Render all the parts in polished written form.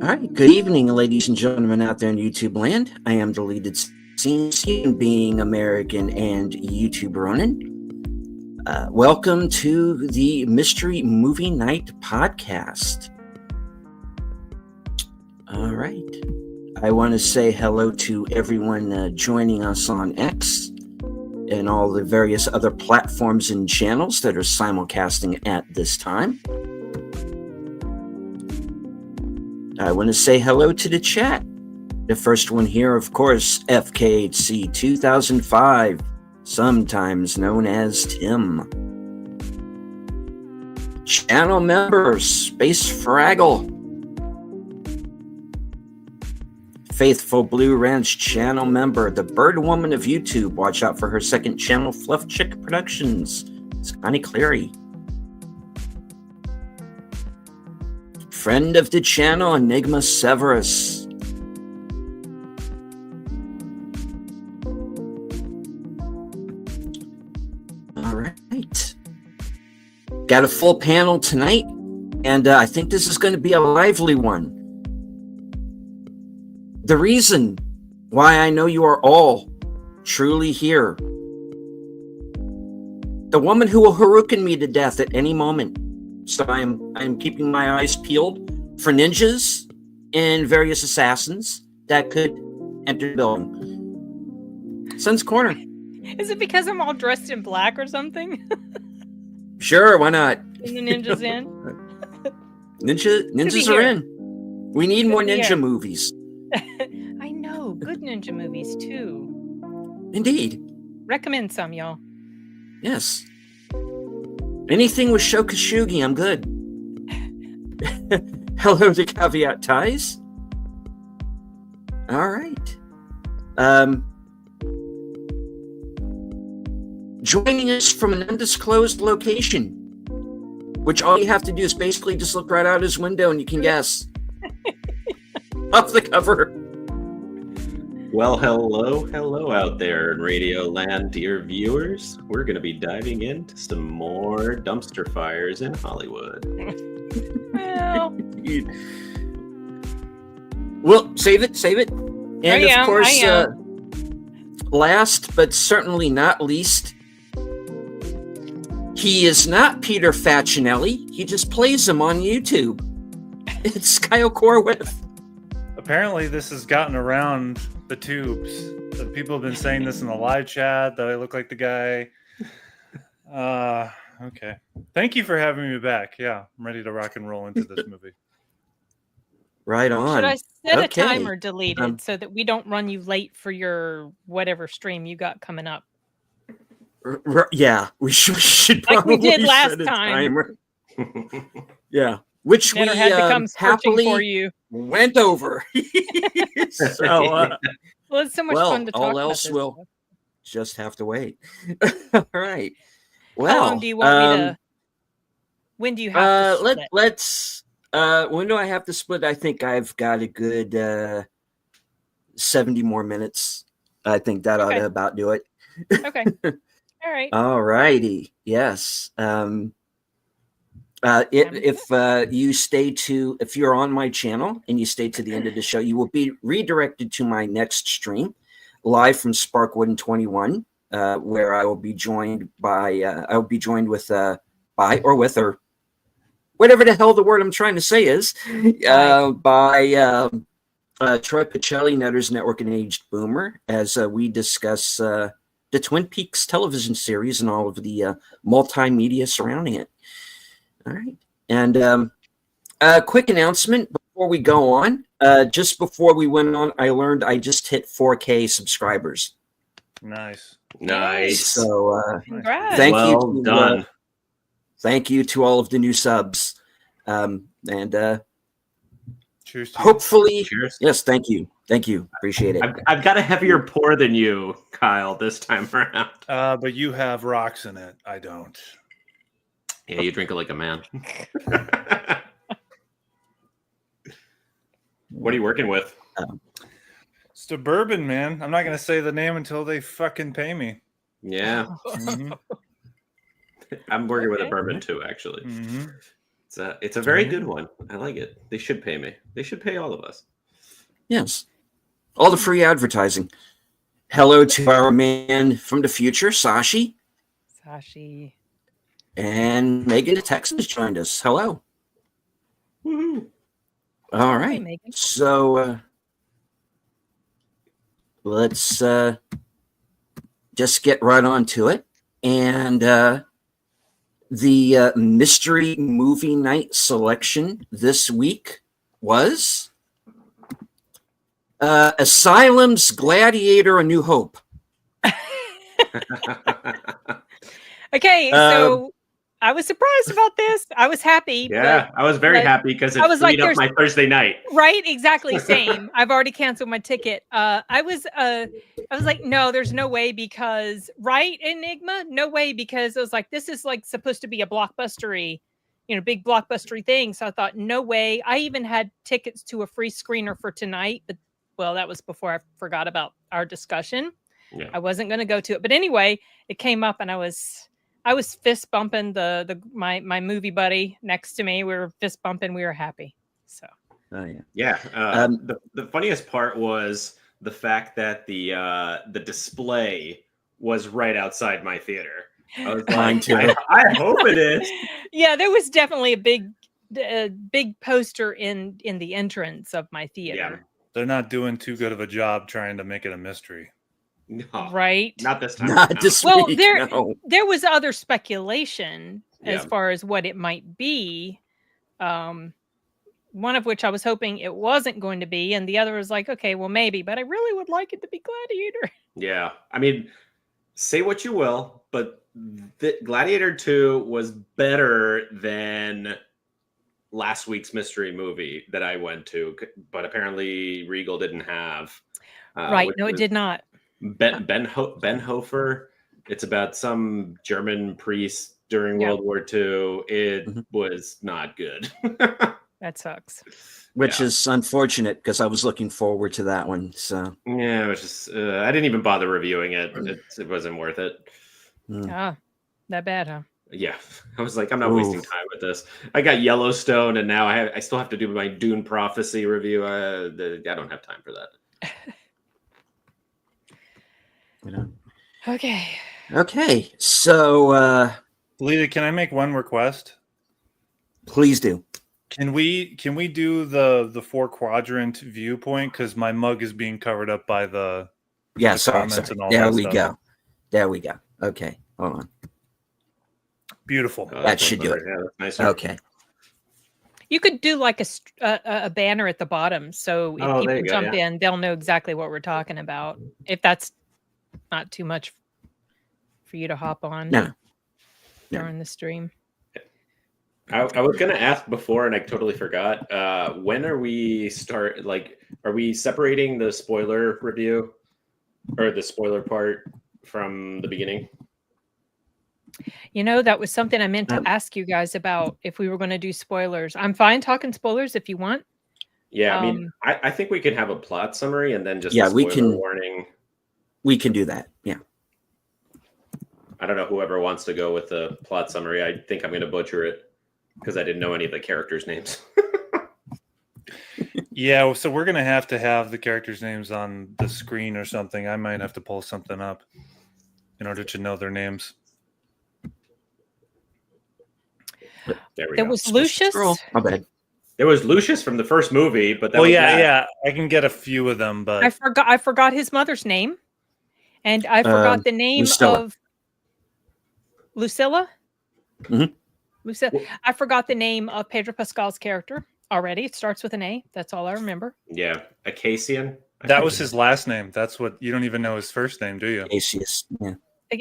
All right, good evening, ladies and gentlemen out there in YouTube land. I am Deleted Scenes, being American and YouTube Ronin. Welcome to the Mystery Movie Night podcast. All right, I want to say hello to everyone joining us on X and all the various other platforms and channels that are simulcasting at this time. I want to say hello to the chat. The first one here, of course, FKHC 2005, sometimes known as Tim. Channel member, Space Fraggle. Faithful Blue Ranch channel member, the Bird Woman of YouTube. Watch out for her second channel, Fluff Chick Productions. It's Connie Cleary. Friend of the channel, Enigma Severus. All right. Got a full panel tonight, and I think this is going to be a lively one. The reason why I know you are all truly here. The woman who will Haruken me to death at any moment. So I'm keeping my eyes peeled for ninjas and various assassins that could enter the building. Sun's Corner. Is it because I'm all dressed in black or something? Sure, why not? And the ninjas in? Ninjas are in. We need more ninja movies. I know. Good ninja movies, too. Indeed. Recommend some, y'all. Yes. Anything with Shokashugi, I'm good. Hello to Caveat Ties. All right. Joining us from an undisclosed location, which all you have to do is basically just look right out his window and you can guess. Off the cover. Well, hello out there in Radio Land, dear viewers. We're going to be diving into some more dumpster fires in Hollywood. Well, save it. And of course, last but certainly not least, he is not Peter Facinelli. He just plays him on YouTube. It's Kyle Corwith. Apparently, this has gotten around the tubes. People have been saying this in the live chat that I look like the guy. Okay. Thank you for having me back. Yeah, I'm ready to rock and roll into this movie. Right on. Should I set a timer deleted so that we don't run you late for your whatever stream you got coming up? Yeah, we should probably like we did last set a time. Timer. Yeah, which Never we had to come happily for you. Went over. So, well, it's so much fun to talk about. All else this will stuff. just have to wait. All right. Well, how long do you want me to? When do you have to split? Let's. When do I have to split? I think I've got a good 70 more minutes. I think that ought to about do it. Okay. All right. All righty. Yes. If you're on my channel and you stay to the end of the show, you will be redirected to my next stream, live from Sparkwood 21, where I will be joined by or whatever the hell the word I'm trying to say is, by Troy Pacelli, Nutters Network and Aged Boomer, as we discuss the Twin Peaks television series and all of the multimedia surrounding it. All right. And a quick announcement before we go on. Just before we went on, I learned I just hit 4K subscribers. Nice. So congrats. Thank you to all of the new subs. Cheers. Hopefully, cheers. Yes, thank you. Appreciate it. I've got a heavier pour than you, Kyle, this time around. But you have rocks in it. I don't. Yeah, you drink it like a man. What are you working with? Suburban, man. I'm not going to say the name until they fucking pay me. Yeah. Mhm. I'm working with a bourbon too, actually. Mhm. It's a very good one. I like it. They should pay me. They should pay all of us. Yes. All the free advertising. Hello to our man from the future, Sashi. Sashi. And Megan the Texans joined us. Hello. Woohoo. All Hi, right. Megan. So let's just get right on to it. And the mystery movie night selection this week was Asylum's Gladiator: A New Hope. Okay, so I was surprised about this. I was happy. Yeah, I was very happy because it freed up my Thursday night. Right, exactly, same. I've already canceled my ticket. I was like, no, there's no way because Enigma, no way because I was like, this is like supposed to be a blockbustery, big blockbustery thing. So I thought, no way. I even had tickets to a free screener for tonight, but well, that was before I forgot about our discussion. Yeah. I wasn't going to go to it, but anyway, it came up and I was fist bumping my movie buddy next to me. We were fist bumping. We were happy. So. Oh yeah. Yeah. The funniest part was the fact that the display was right outside my theater. I was like, I hope it is. Yeah, there was definitely a big poster in the entrance of my theater. Yeah. They're not doing too good of a job trying to make it a mystery. No, right? Not this time. Not this week. There was other speculation as far as what it might be. One of which I was hoping it wasn't going to be, and the other was like, okay, well maybe, but I really would like it to be Gladiator. Yeah, I mean, say what you will, but Gladiator 2 was better than last week's mystery movie that I went to, but apparently Regal didn't have. Right? No, it did not. Ben Hofer. It's about some German priest during World War II. It was not good. That sucks. Which is unfortunate because I was looking forward to that one. So yeah, it was just I didn't even bother reviewing it. It wasn't worth it. Ah, that bad, huh? Yeah, I was like, I'm not wasting time with this. I got Yellowstone, and now I still have to do my Dune Prophecy review. I don't have time for that. Okay. So, Lita, can I make one request? Please do. Can we do the 4-quadrant viewpoint because my mug is being covered up by the comments and all there that we stuff. go. There we go. Okay, hold on. Beautiful. That should do it. Yeah, that's nice. Okay. You could do like a banner at the bottom, so if people jump in, they'll know exactly what we're talking about. If that's not too much for you to hop on during the stream. I was going to ask before, and I totally forgot. When are we are we separating the spoiler review or the spoiler part from the beginning? That was something I meant to ask you guys about if we were going to do spoilers. I'm fine talking spoilers if you want. Yeah, I mean, I think we can have a plot summary and then just a spoiler warning. We can do that. Yeah. I don't know whoever wants to go with the plot summary. I think I'm going to butcher it because I didn't know any of the characters' names. Yeah, so we're going to have the characters' names on the screen or something. I might have to pull something up in order to know their names. There was Lucius. My bad. There was Lucius from the first movie, but that I can get a few of them, but I forgot his mother's name, and I forgot the name of Lucilla. Mm-hmm. Lucilla. I forgot the name of Pedro Pascal's character already. It starts with an A. That's all I remember. Yeah, Acacian. That was his last name. That's what you don't even know his first name, do you? Acacius. Yeah.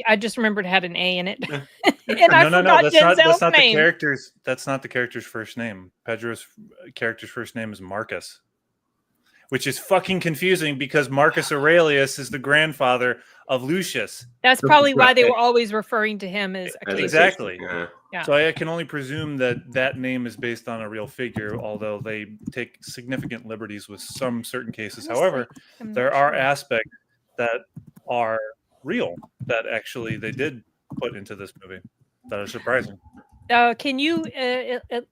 I just remembered it had an A in it. No. That's not the character's. That's not the character's first name. Pedro's character's first name is Marcus, which is fucking confusing because Marcus Aurelius is the grandfather of Lucius. That's probably why they were always referring to him as Acacius. Exactly. Yeah. So I can only presume that that name is based on a real figure, although they take significant liberties with some certain cases. However, there are aspects that are real that actually they did put into this movie that are surprising. Can you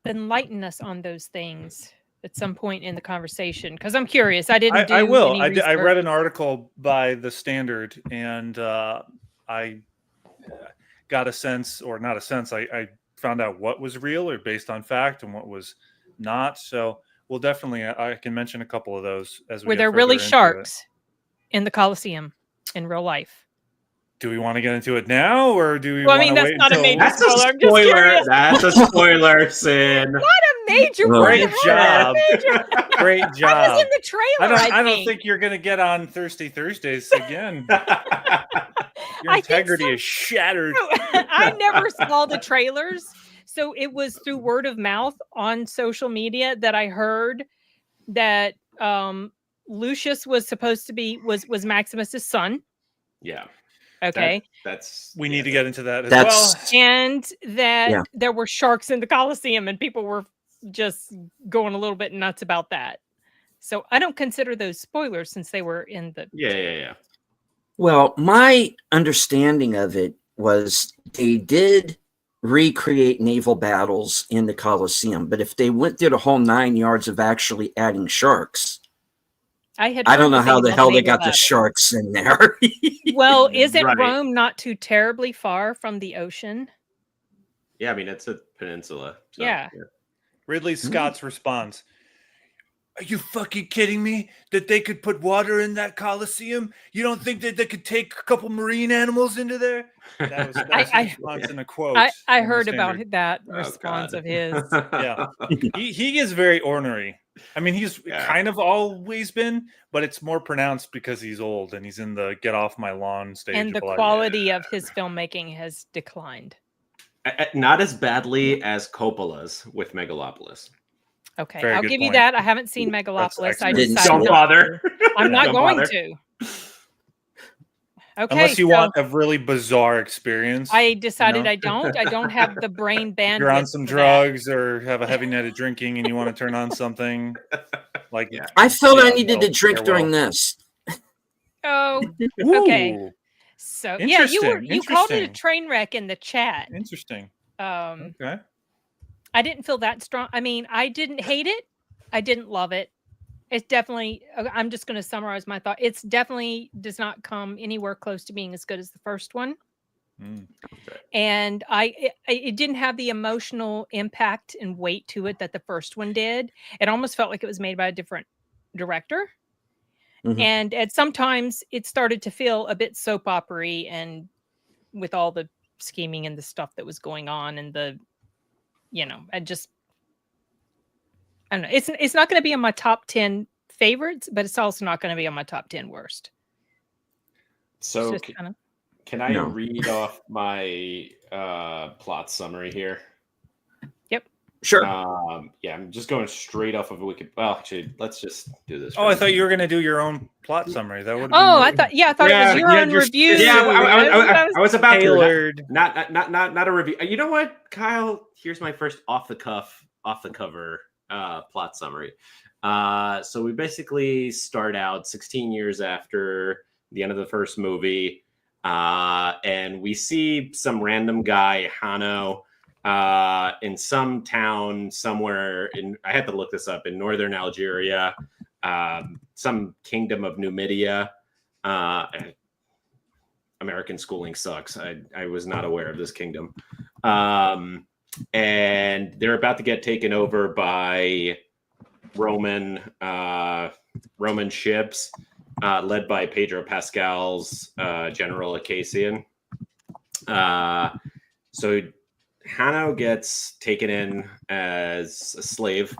enlighten us on those things at some point in the conversation? Because I'm curious. I didn't do I will. any I read an article by The Standard, and I got a sense, or not a sense, I found out what was real or based on fact and what was not. So we'll definitely, I can mention a couple of those as we were get there further really into sharks in the Coliseum in real life? Do we want to get into it now, or do we Well, I want mean, to that's wait not a until... major That's a spoiler. I'm just spoiler. curious. That's a spoiler, Sin. Not a major Great spoiler. job. Great I was job. in the trailer. I don't think you're going to get on Thirsty Thursdays again. Your integrity is shattered. I never saw the trailers, so it was through word of mouth on social media that I heard that Lucius was supposed to be was Maximus's son. Yeah. Okay. We need to get into that as That's- well. And that there were sharks in the Coliseum, and people were just going a little bit nuts about that. So I don't consider those spoilers since they were in the Yeah. Well, my understanding of it was they did recreate naval battles in the Colosseum, but if they went through the whole 9 yards of actually adding sharks, I don't know how the hell they got the sharks in there. Well, isn't Right. Rome not too terribly far from the ocean? Yeah, I mean, it's a peninsula. So, Yeah. Ridley Scott's response. Are you fucking kidding me? That they could put water in that Coliseum? You don't think that they could take a couple marine animals into there? That was a response in a quote. I heard about that response of his. Yeah. He is very ornery. I mean, he's kind of always been, but it's more pronounced because he's old and he's in the get off my lawn stage. And the quality of his filmmaking has declined. Not as badly as Coppola's with Megalopolis. Okay, Very I'll good give you point. that. I haven't seen Megalopolis. I Didn't decided Don't not bother. to. I'm not Don't going bother. to. Okay, Unless you want a really bizarre experience. I decided you know? I don't. I don't have the brain bandwidth. You're on some for that. drugs or have a heavy night of drinking and you want to turn on something like I felt I needed to no, drink farewell. during this. Oh, okay. Ooh, So yeah, you called it a interesting. train wreck in the chat. Interesting. Okay. Okay. I didn't feel that strong. I mean, I didn't hate it. I didn't love it. It's definitely, I'm just going to summarize my thought. It's definitely does not come anywhere close to being as good as the first one. And it didn't have the emotional impact and weight to it that the first one did. It almost felt like it was made by a different director. Mhm. And sometimes it started to feel a bit soap opera-y, and with all the scheming and the stuff that was going on and the, I don't know. It's not going to be on my top 10 favorites, but it's also not going to be on my top 10 worst. So can I No. read off my plot summary here? Yep. Sure. Yeah, I'm just going straight off of Wikipedia. Well, actually, let's just do this. Oh, I thought you were going to do your own plot summary. That would. Oh, I thought it was your own review. Yeah, I was about tailored. to. Not a review. You know what, Kyle? Here's my first off the cover plot summary. So we basically start out 16 years after the end of the first movie, and we see some random guy, Hano, in some town somewhere I had to look this up, in northern Algeria, some kingdom of Numidia. American schooling sucks. I was not aware of this kingdom. And they're about to get taken over by Roman ships, led by Pedro Pascal's General Acacian. So Hano gets taken in as a slave.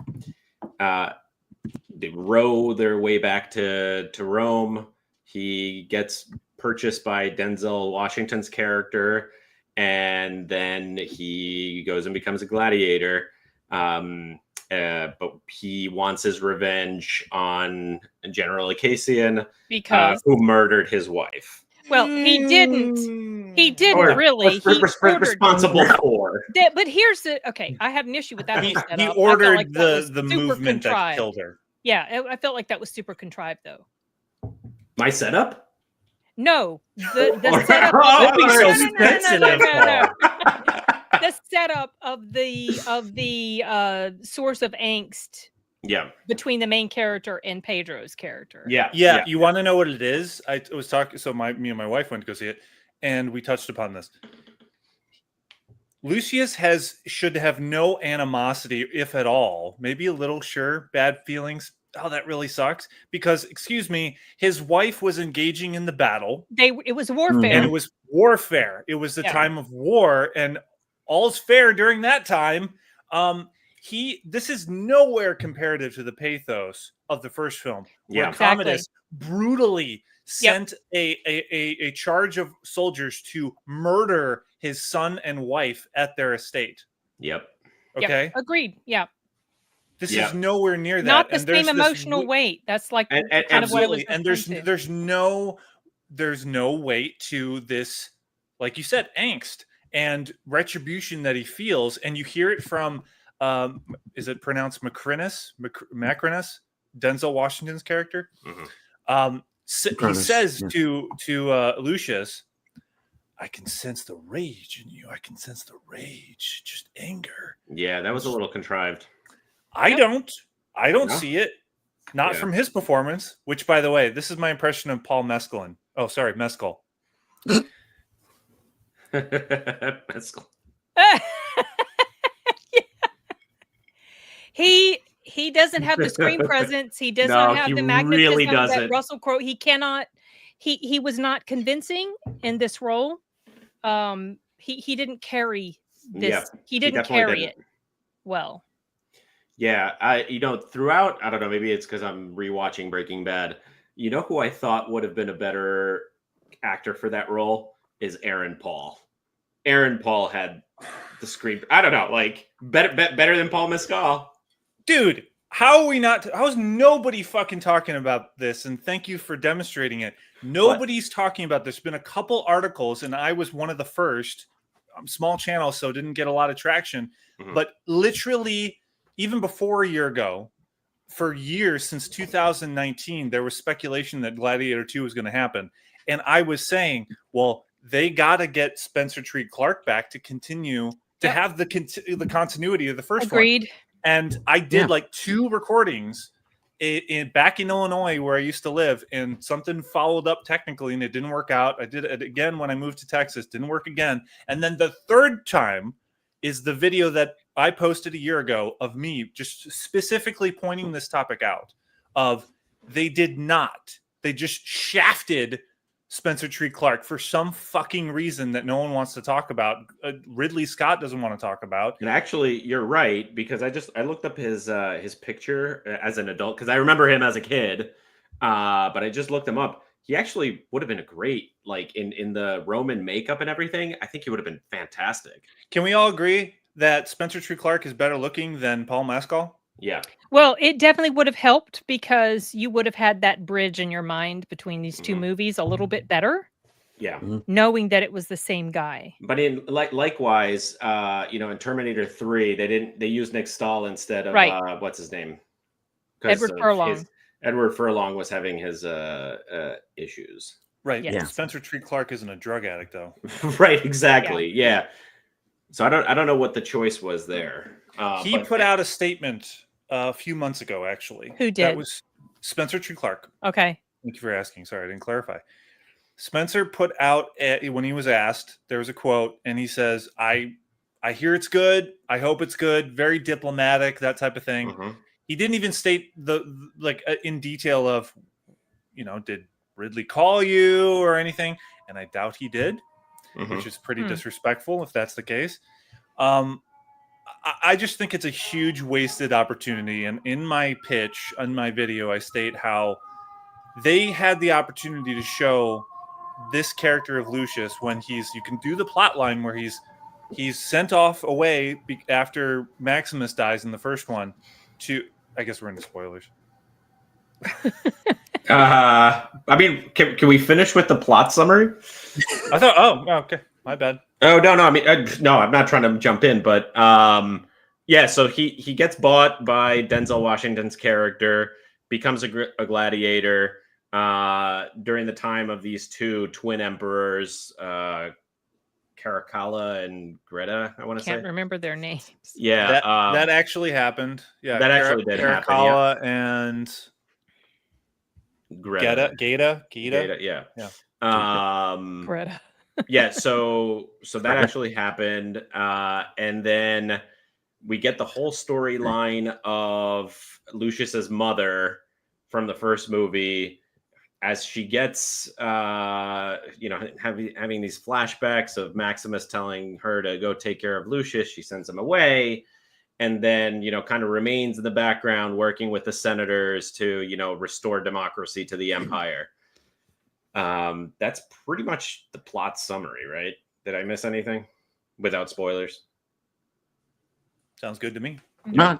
They row their way back to Rome. He gets purchased by Denzel Washington's character, and then he goes and becomes a gladiator. But he wants his revenge on General Acacian, because who murdered his wife. Well, he didn't. He didn't really. He ordered responsible for. But here's the I had an issue with that whole setup. He ordered like the movement that killed her. Yeah, I felt like that was super contrived, though. My setup? No, the setup. The setup of the source of angst. Yeah. Between the main character and Pedro's character. Yeah. You want to know what it is? I was talking. So me and my wife went to go see it, and we touched upon this. Lucius should have no animosity, if at all. Maybe a little, sure, bad feelings. Oh, that really sucks. Because, excuse me, his wife was engaging in the battle. It was warfare. And it was warfare. It was the time of war, and all's fair during that time. This is nowhere comparative to the pathos of the first film, where Commodus brutally sent a charge of soldiers to murder his son and wife at their estate. Yep. Okay. Yep. Agreed. Yeah. This is nowhere near that. Not the same emotional weight. That's like kind of what it was. And there's no weight to this, like you said, angst and retribution that he feels, and you hear it from. Is it pronounced Macrinus? Denzel Washington's character. Mm-hmm. He says to Lucius, "I can sense the rage in you. I can sense the rage, just anger." Yeah, that was a little contrived. I don't see it. Not from his performance. Which, by the way, this is my impression of Paul Mescal. Oh, sorry, Mescal. Mescal. He doesn't have the screen presence. He does not have the magnetism really that Russell Crowe. He cannot. He was not convincing in this role. He didn't carry this. Yeah, he didn't carry it well. Yeah, throughout, I don't know, maybe it's because I'm rewatching Breaking Bad. You know who I thought would have been a better actor for that role is Aaron Paul. Aaron Paul had the screen. I don't know, like better than Paul Mescal. Dude, how is nobody fucking talking about this? And thank you for demonstrating it. Nobody's talking about this. There's been a couple articles, and I was one of the first. Small channel, so didn't get a lot of traction. Mm-hmm. But literally, even before a year ago, for years since 2019, there was speculation that Gladiator II was going to happen. And I was saying, well, they got to get Spencer Treat Clark back to continue to have the continuity of the first one. Agreed. And I did like 2 recordings back in Illinois where I used to live, and something followed up technically and it didn't work out. I did it again when I moved to Texas, didn't work again. And then the third time is the video that I posted a year ago of me just specifically pointing this topic out of they just shafted Spencer Treat Clark for some fucking reason that no one wants to talk about. Ridley Scott doesn't want to talk about. And actually, you're right, because I looked up his picture as an adult, because I remember him as a kid, but I just looked him up. He actually would have been a great, like in the Roman makeup and everything. I think he would have been fantastic. Can we all agree that Spencer Treat Clark is better looking than Paul Mescal? Yeah. Well, it definitely would have helped because you would have had that bridge in your mind between these two movies a little bit better. Yeah. Knowing that it was the same guy. But likewise, in Terminator 3, they used Nick Stahl instead of what's his name? Edward Furlong. Edward Furlong was having his issues. Right. Yes. Yeah. Spencer Treat Clark isn't a drug addict though. Right, exactly. Yeah. So I don't know what the choice was there. He put out a statement a few months ago, actually. Who did? That was Spencer Treat Clark. Okay. Thank you for asking. Sorry, I didn't clarify. Spencer put out, when he was asked, there was a quote, and he says, I hear it's good. I hope it's good. Very diplomatic, that type of thing. Mm-hmm. He didn't even state in detail of, did Ridley call you or anything? And I doubt he did, which is pretty disrespectful if that's the case. I just think it's a huge wasted opportunity. And in my pitch, on my video, I state how they had the opportunity to show this character of Lucius when you can do the plot line where he's sent off away after Maximus dies in the first one to, I guess we're into spoilers. I mean, can we finish with the plot summary? I thought. Oh, okay. My bad. Oh no. I mean, no. I'm not trying to jump in, but yeah. So he gets bought by Denzel Washington's character, becomes a gladiator. During the time of these two twin emperors, Caracalla and Greta, I want to say. Can't remember their names. Yeah, that actually happened. Yeah, that actually did happen. Caracalla and Greta. Geta. Yeah. Greta. Yeah. So that actually happened, and then we get the whole storyline of Lucius's mother from the first movie. As she gets, having these flashbacks of Maximus telling her to go take care of Lucius, she sends him away, and then, kind of remains in the background working with the senators to, restore democracy to the empire. That's pretty much the plot summary, right? Did I miss anything without spoilers? Sounds good to me. Yeah.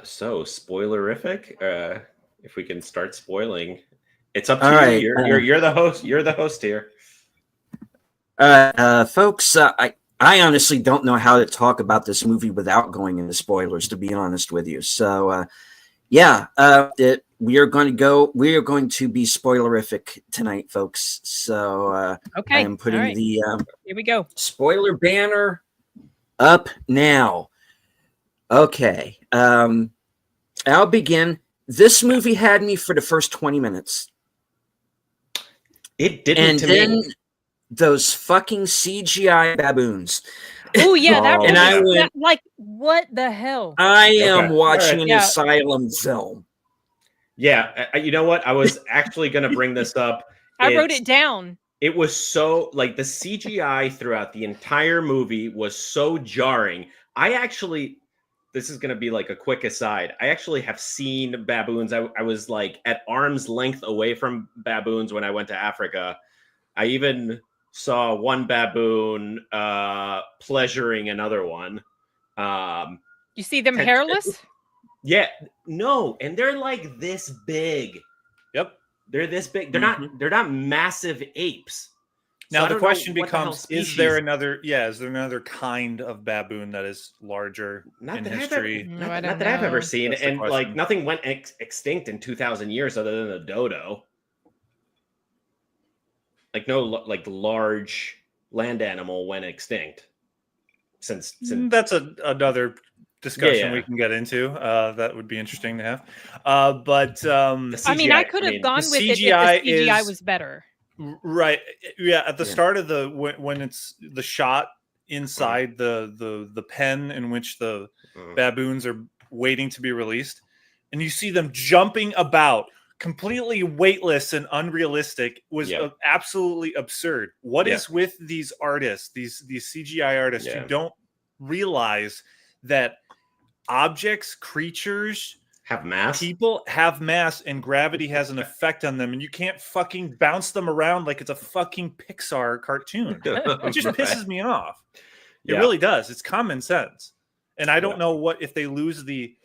So spoilerific. If we can start spoiling, it's up to All right, you. You're the host. You're the host here. Folks, I honestly don't know how to talk about this movie without going into spoilers, to be honest with you. So, we are going to be spoilerific tonight, folks. So, okay, I am putting the here we go. Spoiler banner up now. Okay, I'll begin. This movie had me for the first 20 minutes. It didn't, and to then me. Those fucking CGI baboons. Oh yeah, that and I went like, what the hell? I am watching an asylum film. Yeah, you know what? I was actually going to bring this up. I wrote it down. It was so, like, the CGI throughout the entire movie was so jarring. This is going to be like a quick aside. I actually have seen baboons. I was like at arm's length away from baboons when I went to Africa. I even saw one baboon pleasuring another one. You see them hairless? Yeah, no, and they're like this big. Yep, they're this big. They're not massive apes. Now the question becomes: is there another kind of baboon that is larger in history? Not that I've ever seen, that's and like nothing went extinct in 2,000 years other than the dodo. Like no, like large land animal went extinct. Since that's another discussion we can get into. That would be interesting to have. But CGI, I mean, I could have gone with it if the CGI was better. Right. Yeah. At the start of when it's the shot inside the pen in which the baboons are waiting to be released, and you see them jumping about, completely weightless and unrealistic, was absolutely absurd. What is with these artists, these CGI artists who don't realize that objects, creatures, have mass. People have mass, and gravity has an effect on them, and you can't fucking bounce them around like it's a fucking Pixar cartoon. It just pisses me off. It really does. It's common sense, and I don't know what if they lose the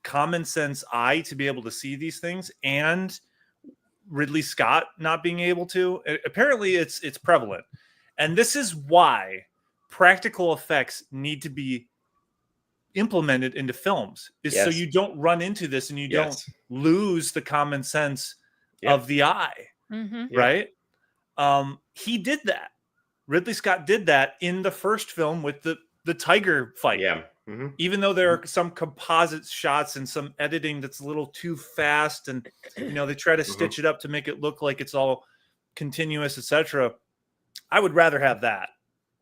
common sense eye to be able to see these things, and Ridley Scott not being able to. Apparently, it's prevalent, and this is why practical effects need to be implemented into films, so you don't run into this and you don't lose the common sense of the eye. Right? He did that. Ridley Scott did that in the first film with the tiger fight. Even though there are some composite shots and some editing that's a little too fast, and they try to stitch it up to make it look like it's all continuous, etc. I would rather have that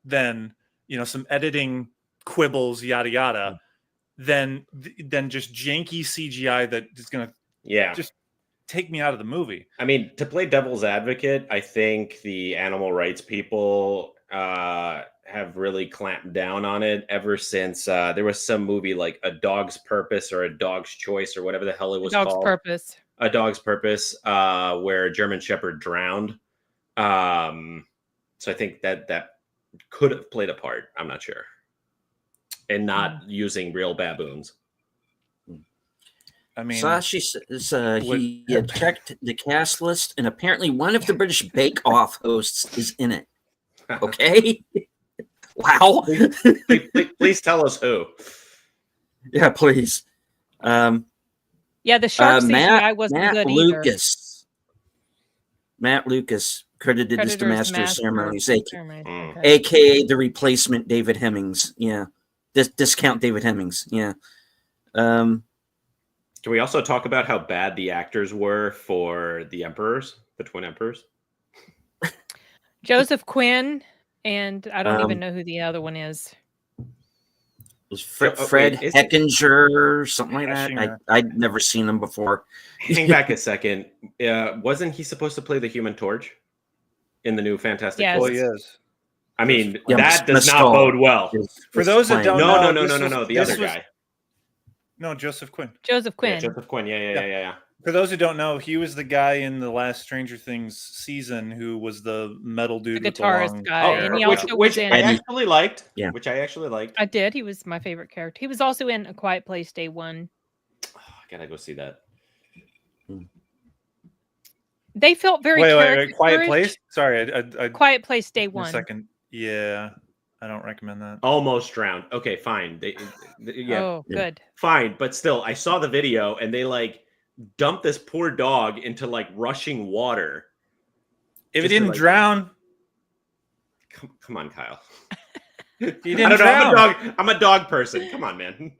than some editing quibbles, yada yada, than just janky CGI that is going to just take me out of the movie. I mean, to play devil's advocate, I think the animal rights people have really clamped down on it ever since there was some movie like A Dog's Purpose or A Dog's Choice or whatever the hell it was called. A Dog's Purpose, where a German Shepherd drowned. So I think that could have played a part. I'm not sure. And not using real baboons. I mean, Sashi says he checked the cast list, and apparently one of the British Bake Off hosts is in it. Okay. Wow. Please tell us who. Yeah, please. Yeah, the shark CGI wasn't Matt good Lucas. Matt Lucas credited as the Master of Ceremonies, aka the replacement David Hemmings. Yeah, discount David Hemmings. Yeah. Can we also talk about how bad the actors were for the emperors, the twin emperors? Joseph Quinn, and I don't even know who the other one is. Was Fred Heckinger or something like that? I'd never seen him before. Hang back a second. Wasn't he supposed to play the Human Torch in the new Fantastic Four? Oh, he is. I mean, that does not bode well. For those that don't know, no, the other guy. No, Joseph Quinn. Joseph Quinn. Yeah, Joseph Quinn. Yeah. For those who don't know, he was the guy in the last Stranger Things season who was the metal dude, the guitarist guy, and he also which I actually liked. Yeah, which I actually liked. I did. He was my favorite character. He was also in A Quiet Place Day One. Oh, I gotta go see that. They felt very wait, Quiet Place. Sorry, I Quiet Place Day One. A second. Yeah. I don't recommend that. Almost Drowned. Okay, fine. Good. Fine, but still, I saw the video and they like dumped this poor dog into like rushing water. If it didn't drown, come on, Kyle. He didn't drown. I'm a dog person. Come on, man.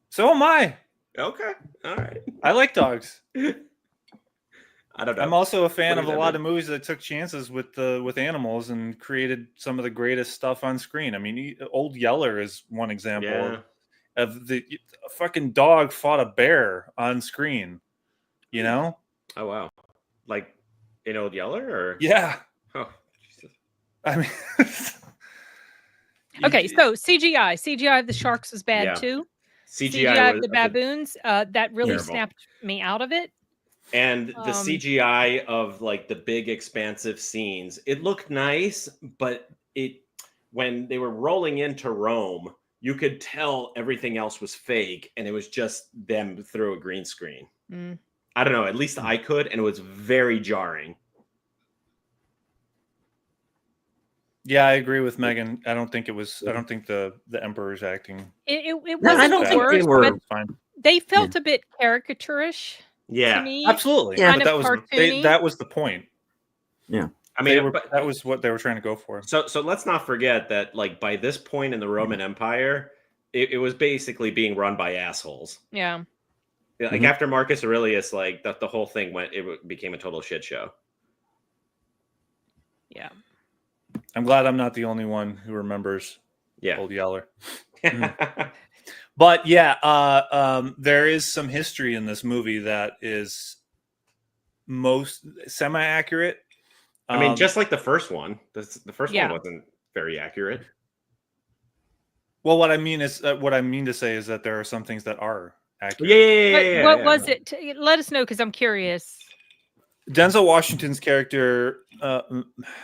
So am I. Okay, all right. I like dogs. I don't know. I'm also a fan of a lot of movies that took chances with animals and created some of the greatest stuff on screen. I mean, Old Yeller is one example of the fucking dog fought a bear on screen. You know? Oh wow! Like in Old Yeller, or yeah. Oh, Jesus. I mean, okay. So CGI of the sharks was bad too. CGI of the baboons that really snapped me out of it. And the CGI of like the big expansive scenes, it looked nice, but when they were rolling into Rome, you could tell everything else was fake, and it was just them through a green screen. I don't know, at least I could, and it was very jarring. Yeah, I agree with Megan. I don't think the Emperor's acting. It wasn't I don't think they were fine. They felt a bit caricaturish. Yeah, to me. Absolutely. Yeah, but that was the point. Yeah, I mean, that was what they were trying to go for. So let's not forget that, like, by this point in the Roman Empire, it was basically being run by assholes. Yeah. Like after Marcus Aurelius, like the whole thing became a total shit show. Yeah. I'm glad I'm not the only one who remembers Old Yeller. But yeah, there is some history in this movie that is most semi-accurate. I mean, just like the first one. The first one wasn't very accurate. Well, what I mean to say is that there are some things that are accurate. Yeah. What was it? Let us know, because I'm curious. Denzel Washington's character,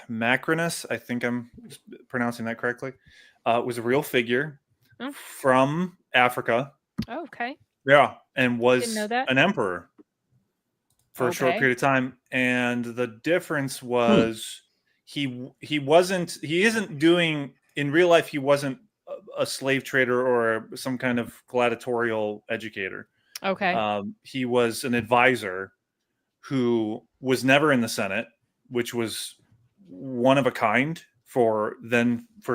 Macrinus, I think I'm pronouncing that correctly, was a real figure from Africa. Oh, okay. Yeah, and was an emperor for a short period of time. And the difference was he isn't doing in real life. He wasn't a slave trader or some kind of gladiatorial educator. Okay. He was an advisor who was never in the Senate, which was one of a kind for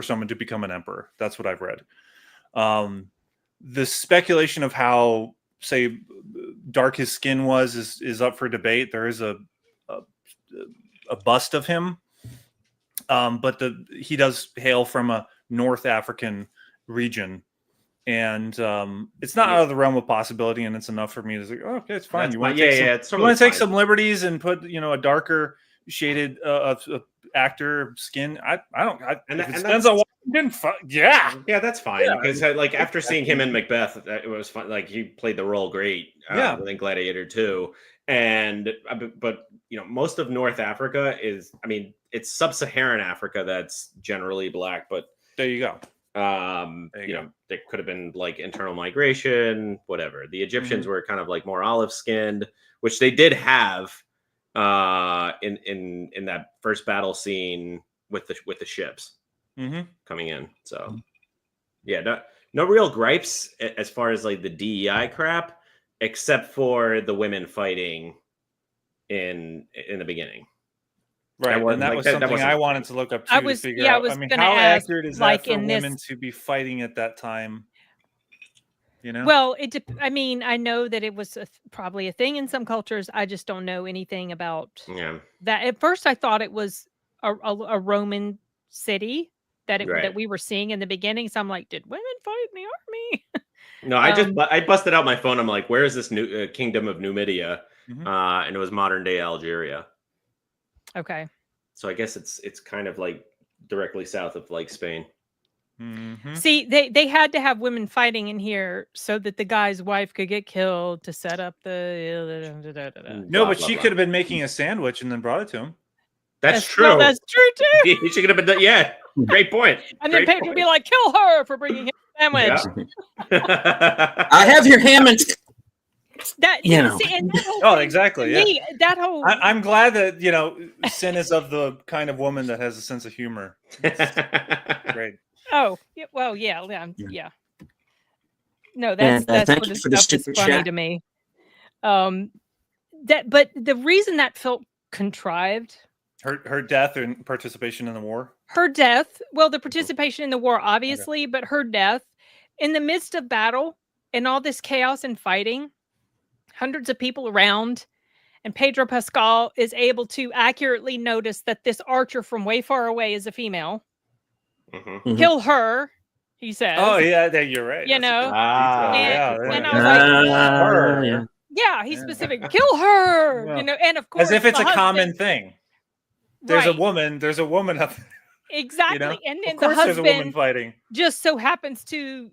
someone to become an emperor. That's what I've read. The speculation of how, say, dark his skin was is up for debate. There is a bust of him, but he does hail from a North African region, and it's not out of the realm of possibility. And it's enough for me to say, oh, okay, it's fine. You want to take some liberties and put a darker shaded actor skin? I don't. And it depends on. Yeah, that's fine. Because like after seeing him in Macbeth, it was fun. Like he played the role great. Within Gladiator II, but most of North Africa is. I mean, it's sub-Saharan Africa that's generally black. But there you go. There could have been like internal migration, whatever. The Egyptians were kind of like more olive skinned, which they did have in that first battle scene with the ships coming in. So yeah, no real gripes as far as like the DEI crap, except for the women fighting in the beginning. Right, and that was something I wanted to look up too to figure out. I mean, how accurate is that for women to be fighting at that time? You know? Well, I mean, I know that it was probably a thing in some cultures. I just don't know anything about that. At first, I thought it was a Roman city that we were seeing in the beginning. So I'm like, did women fight in the army? No, I busted out my phone. I'm like, where is this new kingdom of Numidia? And it was modern day Algeria. Okay. So I guess it's kind of like directly south of like Spain. See, they had to have women fighting in here so that the guy's wife could get killed to set up the. No, but she could have been making a sandwich and then brought it to him. That's true. Well, that's true too. She could have been. Yeah, great point. And then Pedro would be like, "Kill her for bringing him a sandwich." Yeah. I have your ham and That See, and that whole oh, exactly. Yeah. me, that whole. I'm glad that Sin is of the kind of woman that has a sense of humor. Great. Oh, yeah, well, yeah. No, that's thank sort you of for the stuff that's stupid funny chat. to me. But the reason that felt contrived. Her death and participation in the war. Her death. Well, the participation in the war, obviously, but her death in the midst of battle and all this chaos and fighting, hundreds of people around, and Pedro Pascal is able to accurately notice that this archer from way far away is a female. Kill her, he says. Oh yeah, you're right. You know, and I was like, yeah, he's specific. Kill her, and of course, as if it's a common thing. There's a woman. There's a woman up. Exactly, and then of course the there's a woman husband fighting. just so happens to,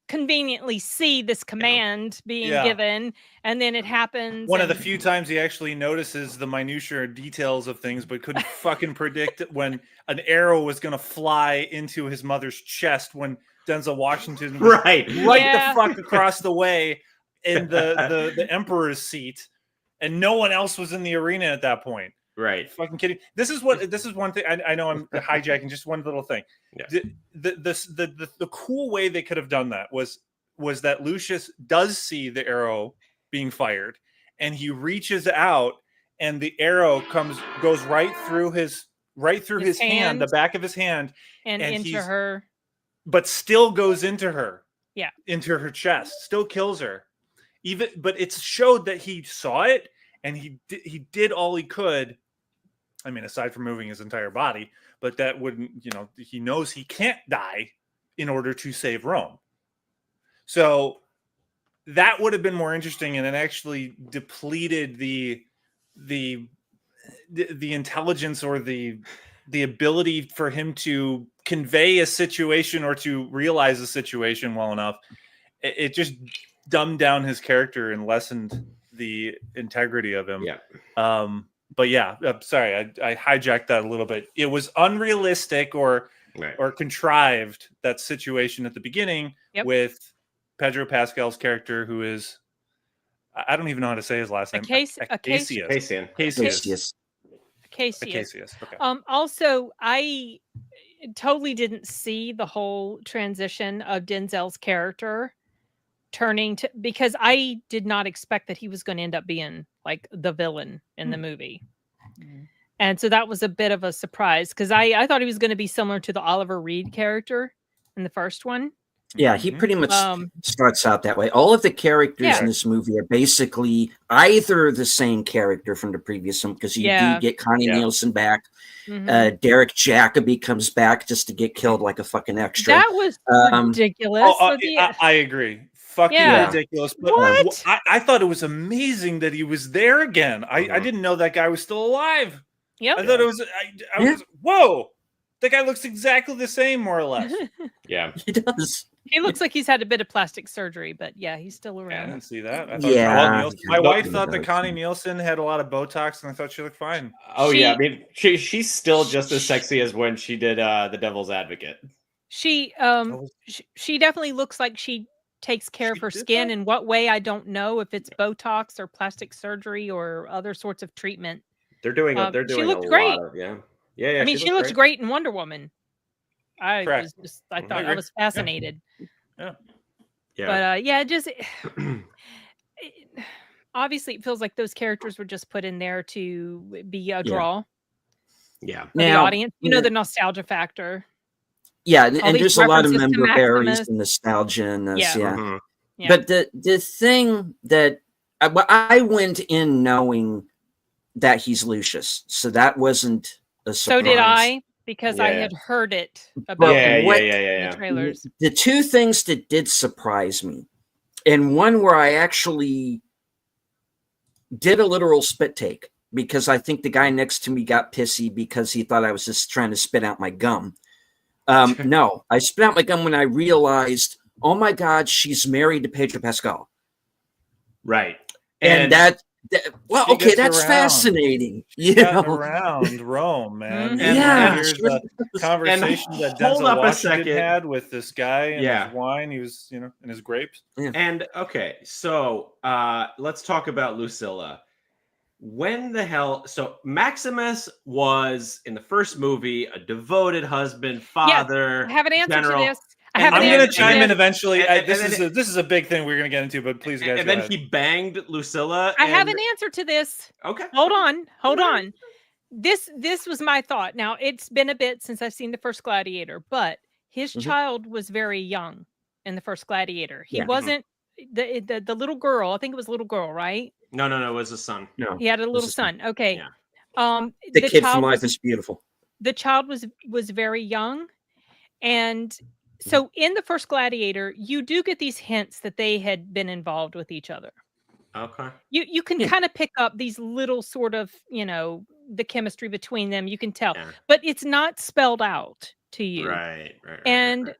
conveniently see this command being given, and then it happens. One of the few times he actually notices the minutiae details of things, but couldn't fucking predict when an arrow was going to fly into his mother's chest when Denzel Washington was right the fuck across the way in the emperor's seat, and no one else was in the arena at that point. Right. Fucking kidding. This is one thing. I know I'm hijacking just one little thing. Yeah. The cool way they could have done that was that Lucius does see the arrow being fired, and he reaches out, and the arrow goes right through his hand, the back of his hand, and into her, but still goes into her. Yeah. Into her chest, still kills her. But it's showed that he saw it, and he did all he could. I mean, aside from moving his entire body, but that wouldn't, he knows he can't die in order to save Rome. So that would have been more interesting, and it actually depleted the intelligence or the ability for him to convey a situation or to realize a situation well enough. It just dumbed down his character and lessened the integrity of him. Yeah. But yeah, sorry, I hijacked that a little bit. It was unrealistic or contrived, that situation at the beginning with Pedro Pascal's character, who is, I don't even know how to say his last name. Acacius. Okay. Also, I totally didn't see the whole transition of Denzel's character turning to, because I did not expect that he was going to end up being like the villain in the movie. And so that was a bit of a surprise, because I thought he was going to be similar to the Oliver Reed character in the first one. Yeah, he pretty much starts out that way. All of the characters in this movie are basically either the same character from the previous one, because you do get Connie Nielsen back. Derek Jacobi comes back just to get killed like a fucking extra. That was ridiculous. I agree. Fucking ridiculous. But I thought it was amazing that he was there again. I didn't know that guy was still alive. Yep. I thought it was. I was. Whoa, that guy looks exactly the same, more or less. Yeah, he does. He looks like he's had a bit of plastic surgery, but yeah, he's still around. I didn't see that. I thought my wife thought that Connie Nielsen had a lot of Botox, and I thought she looked fine. Oh yeah, I mean, she's still just as sexy as when she did The Devil's Advocate. She she definitely looks like she takes care of her skin. In what way, I don't know. If it's Botox or plastic surgery or other sorts of treatment. They're doing a She looked lot great. of I mean, she looks great in Wonder Woman. I thought I was fascinated. Yeah. But just obviously it feels like those characters were just put in there to be a draw. Yeah. For the audience, the nostalgia factor. Yeah, and there's a lot of member berries and nostalgia in this. Yeah. Mm-hmm. But the thing that I went in knowing that he's Lucius, so that wasn't a surprise. So did I, because I had heard it about in the trailers. The two things that did surprise me, and one where I actually did a literal spit take, because I think the guy next to me got pissy because he thought I was just trying to spit out my gum. No, I spit out my gum when I realized, oh my God, she's married to Pedro Pascal. Right. And that's fascinating. Around Rome, man. And here's the conversation that Denzel Washington had with this guy and his wine. He was, and his grapes. Yeah. And okay, so let's talk about Lucilla. When the hell? So Maximus was in the first movie a devoted husband, father. I have an answer to this. I'm going to chime in eventually. This is a big thing we're going to get into, but please, guys. And then he banged Lucilla. I have an answer to this. Okay. Hold on. This was my thought. Now, it's been a bit since I've seen the first Gladiator, but his child was very young in the first Gladiator. He wasn't the little girl. I think it was a little girl, right? No, it was a son. No, he had a little son. Okay. Yeah. The kid from Life is Beautiful. The child was very young, and so in the first Gladiator, you do get these hints that they had been involved with each other. Okay. You can kind of pick up these little sort of, the chemistry between them. You can tell, but it's not spelled out to you. Right. And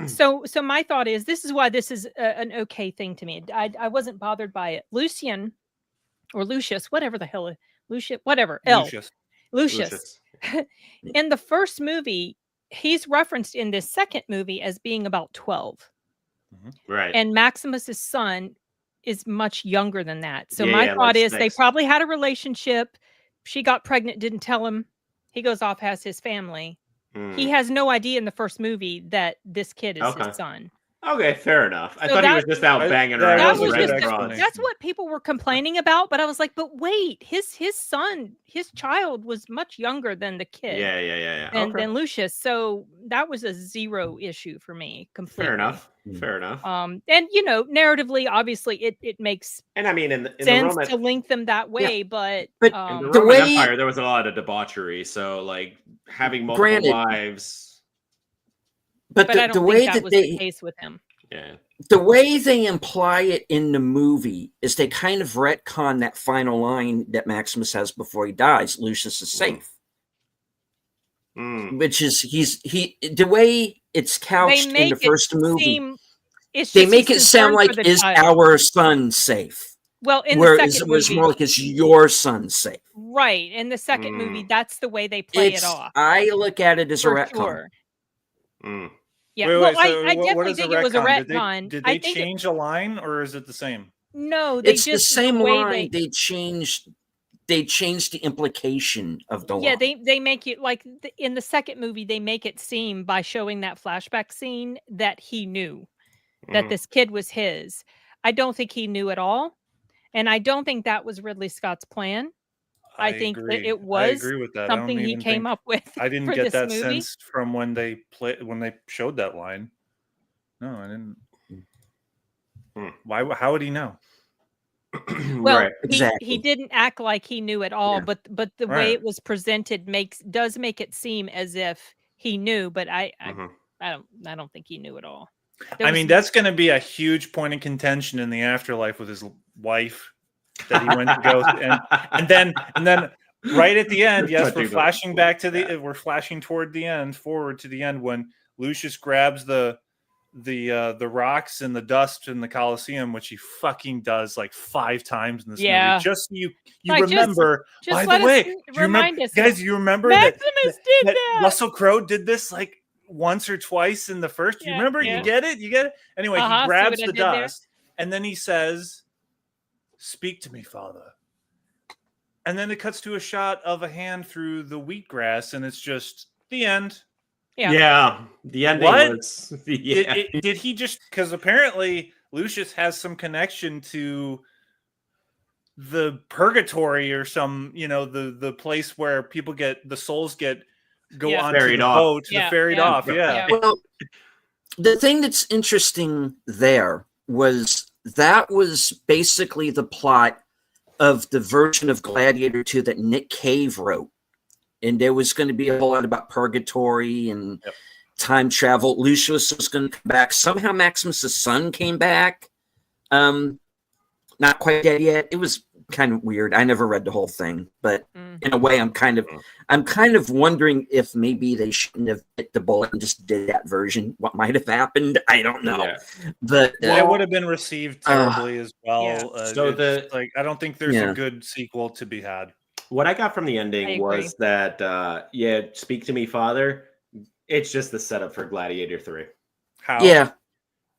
so my thought is, this is why this is an okay thing to me. I wasn't bothered by it. Lucian or Lucius, whatever the hell, Lucius, whatever. Lucius. In the first movie, he's referenced in this second movie as being about 12. Right. And Maximus's son is much younger than that. So my thought is they probably had a relationship. She got pregnant, didn't tell him. He goes off, has his family. He has no idea in the first movie that this kid is his son. Okay, fair enough. I thought he was just out banging around. That's what people were complaining about, but I was like, but wait, his son, his child was much younger than the kid. Yeah. Than Lucius. So that was a zero issue for me completely. Fair enough. And narratively, obviously it makes in the sense Roman, to link them that way, but in the Roman Empire there was a lot of debauchery, so like having multiple wives. But I don't think that was the case with him. Yeah. The way they imply it in the movie is they kind of retcon that final line that Maximus has before he dies. Lucius is safe. Which is the way it's couched in the first movie. They make it sound like, is our son safe? Well, in the second movie, it's more like, is your son safe? Right. In the second movie, that's the way they play it off. I look at it as a retcon. Sure. Yeah, wait, I definitely think it was a retcon. Did they change a line, or is it the same? No, it's the same line. They changed the implication of the line. Yeah, they make it like in the second movie, they make it seem by showing that flashback scene that he knew that this kid was his. I don't think he knew at all, and I don't think that was Ridley Scott's plan. I think that it was something he came up with. I didn't get that sense from when they showed that line. No, I didn't. Why? How would he know? Well, he didn't act like he knew at all, but the way it was presented does make it seem as if he knew. But I don't think he knew at all. That's going to be a huge point of contention in the afterlife with his wife. That he went to go and then right at the end, we're flashing we're flashing forward to the end when Lucius grabs the rocks and the dust in the Colosseum, which he fucking does like 5 times in this movie. Just so you remember. By the way, do you remember that Russell Crowe did this like once or twice in the first. You remember? Yeah. You get it? You get it? Anyway, he grabs the dust and then he says, "Speak to me, Father." And then it cuts to a shot of a hand through the wheatgrass, and it's just the end. Yeah. The ending was... Yeah. Did he just... Because apparently Lucius has some connection to the purgatory or some, the place where people the souls go onto the boat, ferried off. Yeah. Well, the thing that's interesting there was that was basically the plot of the version of Gladiator II that Nick Cave wrote. And there was going to be a whole lot about purgatory and time travel. Lucius was going to come back. Somehow Maximus's son came back. Not quite dead yet. It was kind of weird. I never read the whole thing, but in a way, I'm kind of wondering if maybe they shouldn't have bit the bullet and just did that version. What might have happened? I don't know. Yeah. But it would have been received terribly as well. So I don't think there's a good sequel to be had. What I got from the ending was that, Speak to Me, Father. It's just the setup for Gladiator 3. How? Yeah.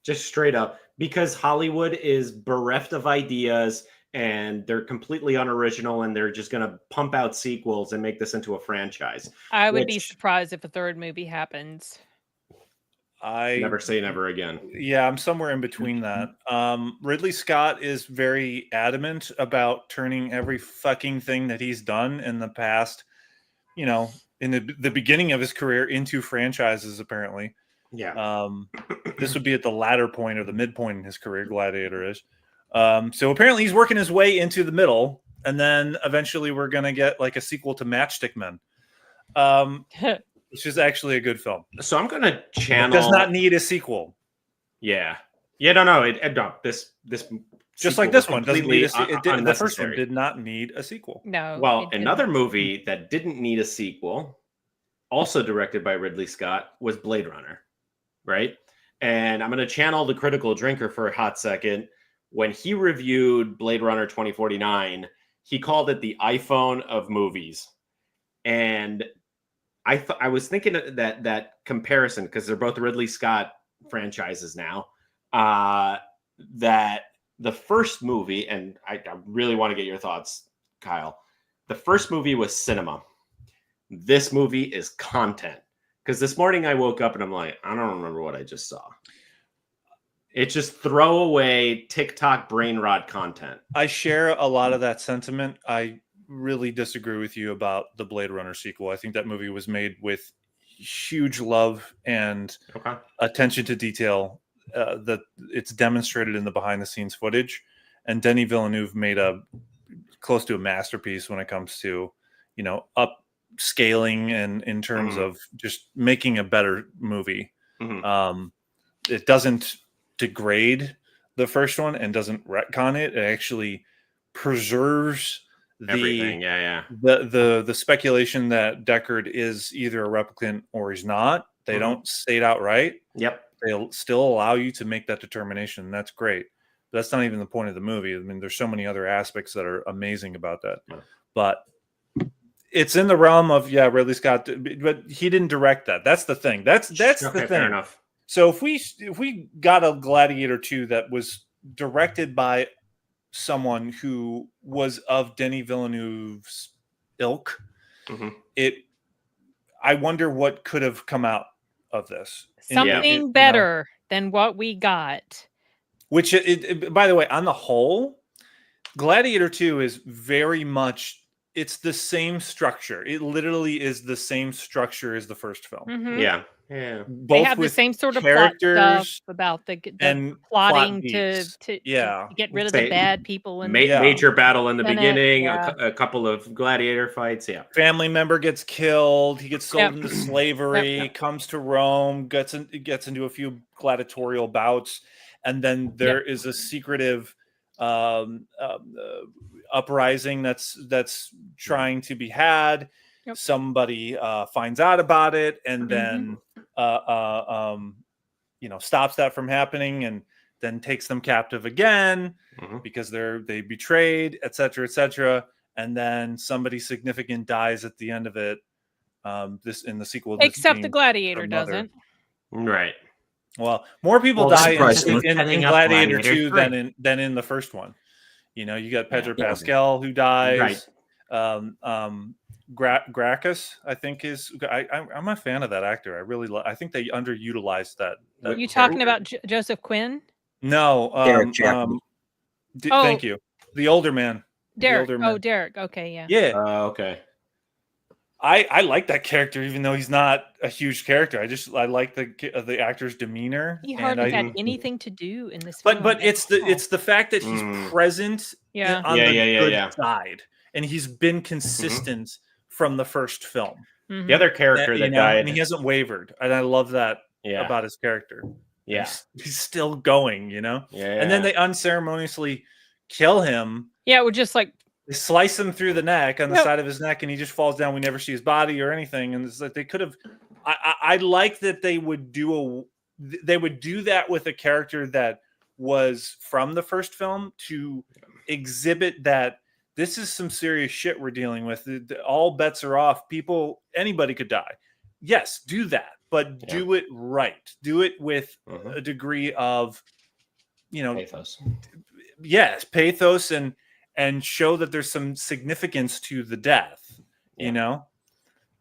Just straight up. Because Hollywood is bereft of ideas and they're completely unoriginal and they're just going to pump out sequels and make this into a franchise. I would be surprised if a third movie happens. I never say never again. Yeah, I'm somewhere in between that. Ridley Scott is very adamant about turning every fucking thing that he's done in the past, in the beginning of his career into franchises, apparently. Yeah. This would be at the latter point or the midpoint in his career, Gladiator is. So apparently he's working his way into the middle, and then eventually we're going to get like a sequel to Matchstick Men. Which is actually a good film. So I'm going to channel... It does not need a sequel. Yeah. Yeah, no. This just like this one doesn't need the first one did not need a sequel. No. Well, another movie that didn't need a sequel, also directed by Ridley Scott, was Blade Runner, right? And I'm going to channel the critical drinker for a hot second. When he reviewed Blade Runner 2049, he called it the iPhone of movies. And I was thinking that comparison, because they're both Ridley Scott franchises now, that the first movie, and I really want to get your thoughts, Kyle. The first movie was cinema. This movie is content. Because this morning I woke up and I'm like, I don't remember what I just saw. It's just throwaway TikTok brain rot content. I share a lot of that sentiment. I really disagree with you about the Blade Runner sequel. I think that movie was made with huge love and attention to detail that it's demonstrated in the behind the scenes footage. And Denis Villeneuve made a close to a masterpiece when it comes to, upscaling and in terms of just making a better movie. It doesn't degrade the first one and doesn't retcon it. It actually preserves everything. The speculation that Deckard is either a replicant or he's not. They don't say it outright. Yep. They'll still allow you to make that determination. And that's great. But that's not even the point of the movie. I mean, there's so many other aspects that are amazing about that. But it's in the realm of Ridley Scott, but he didn't direct that. That's the thing. That's the thing. Fair enough. So if we got a Gladiator 2 that was directed by someone who was of Denis Villeneuve's ilk, I wonder what could have come out of this. Something better than what we got. Which, by the way, on the whole, Gladiator 2 is very much, it's the same structure. It literally is the same structure as the first film. Yeah. Both they have the same sort of characters plot stuff about the plotting to get rid of the bad people. And major battle in the beginning, a couple of gladiator fights. Yeah. Family member gets killed. He gets sold into slavery, comes to Rome, gets into a few gladiatorial bouts. And then there is a secretive uprising that's trying to be had. Somebody finds out about it and then stops that from happening and then takes them captive again because they betrayed, etc., and then somebody significant dies at the end of it, This in the sequel, except the Gladiator doesn't. Right. Well, more people Well, die surprisingly. in Gladiator 2 than in the first one. You know, you got Pedro Pascal who dies. Right. Gracchus, I think I'm a fan of that actor. I really I think they underutilized that. Are you talking about Joseph Quinn? No. Derek Jacobi. Thank you. The older man. Derek. The older man. Oh, Derek. Okay, yeah. Yeah. Okay. I like that character, even though he's not a huge character. I like the actor's demeanor. He hardly had anything to do in this film. But it's the fact that he's present on the good side, and he's been consistent from the first film. The other character that died, and he hasn't wavered, and I love that about his character. Yeah, he's still going, you know. Yeah. And then they unceremoniously kill him. Yeah, we're just like. They slice him through the neck on the side of his neck, and he just falls down. We never see his body or anything. And it's like they could have. I like that they would do that with a character that was from the first film to exhibit that this is some serious shit we're dealing with. All bets are off. Anybody could die. Yes, do that, but do it right. Do it with a degree of, pathos. Yes, pathos and show that there's some significance to the death, you know,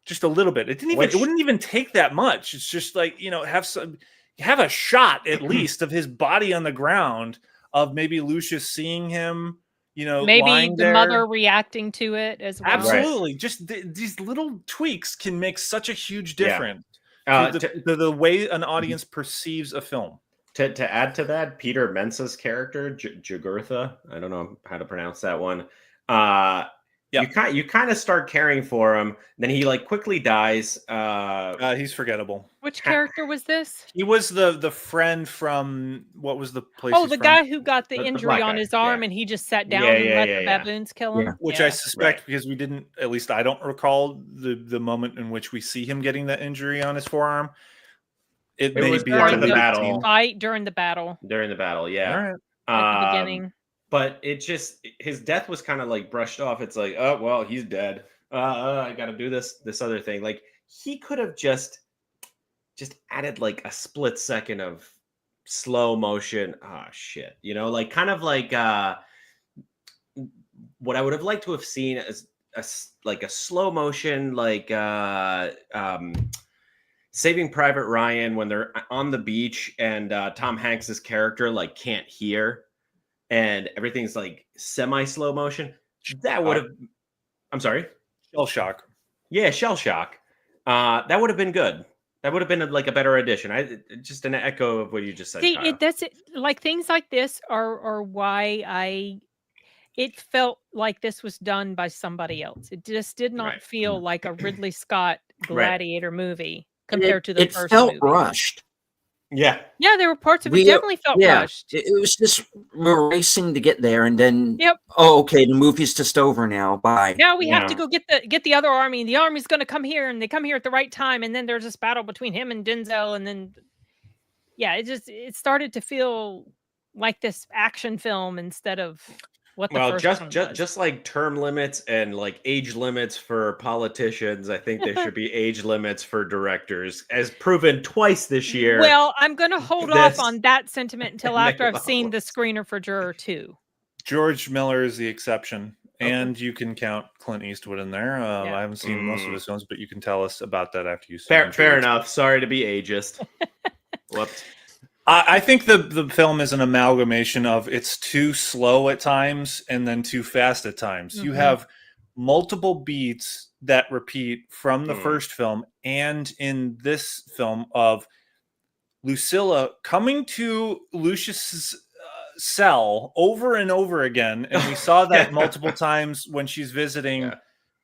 just a little bit. It wouldn't even take that much. It's just like, have a shot at least of his body on the ground, of maybe Lucius seeing him, maybe the mother reacting to it as well. Absolutely. Right. Just these little tweaks can make such a huge difference to the way an audience perceives a film. To add to that, Peter Mensa's character, Jugurtha, I don't know how to pronounce that one. You kind of start caring for him. Then he quickly dies. He's forgettable. Which character was this? He was the friend from what was the place? Oh, the guy who got the injury on his arm, and he just sat down and let the baboons kill him. Yeah. Which I suspect because we didn't. At least I don't recall the moment in which we see him getting that injury on his forearm. It may be during the battle. Fight during the battle. During the battle, yeah. All right. At the beginning. But his death was kind of brushed off. It's like, oh well, he's dead. I got to do this other thing. Like he could have just added a split second of slow motion. Oh shit, kind of what I would have liked to have seen as a slow motion Saving Private Ryan when they're on the beach and Tom Hanks's character can't hear and everything's semi slow motion. That would have. I'm sorry. Shell shock. Yeah, shell shock. That would have been good. That would have been a better addition. Just an echo of what you just said. See, that's it. Things like this are why it felt like this was done by somebody else. It just did not feel like a Ridley Scott Gladiator movie. Compared to the first it felt movie. rushed. Yeah, there were parts of it definitely felt rushed. It was just we're racing to get there, and then oh, okay, the movie's just over now. Bye. Now we have to go get the other army. The army's going to come here, and they come here at the right time, and then there's this battle between him and Denzel, and then it started to feel like this action film instead of what the first one was. Just like term limits and age limits for politicians, I think there should be age limits for directors, as proven twice this year. Well, I'm going to hold off on that sentiment until after I've seen the screener for Juror 2. George Miller is the exception, and you can count Clint Eastwood in there. I haven't seen most of his films, but you can tell us about that after you see it. Fair enough. Sorry to be ageist. Whoops. I think the film is an amalgamation of it's too slow at times and then too fast at times. Mm-hmm. You have multiple beats that repeat from the first film and in this film of Lucilla coming to Lucius's cell over and over again. And we saw that multiple times when she's visiting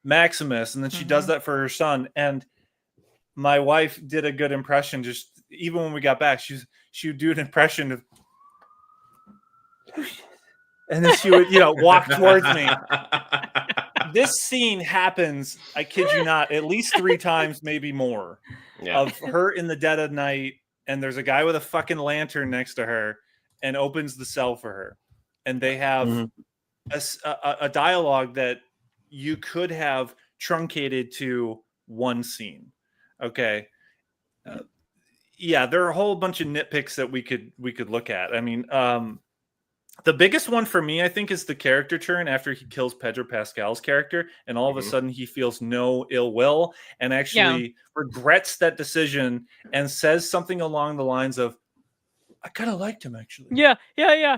Maximus, and then she does that for her son. And my wife did a good impression. Just even when we got back, she would do an impression of, and then she would, walk towards me. This scene happens, I kid you not, at least 3 times, maybe more, of her in the dead of night, and there's a guy with a fucking lantern next to her and opens the cell for her. And they have a dialogue that you could have truncated to one scene. Okay. Yeah, there are a whole bunch of nitpicks that we could look at. I mean, the biggest one for me, I think, is the character turn after he kills Pedro Pascal's character, and all of a sudden he feels no ill will and actually regrets that decision and says something along the lines of, "I kind of liked him, actually." Yeah. that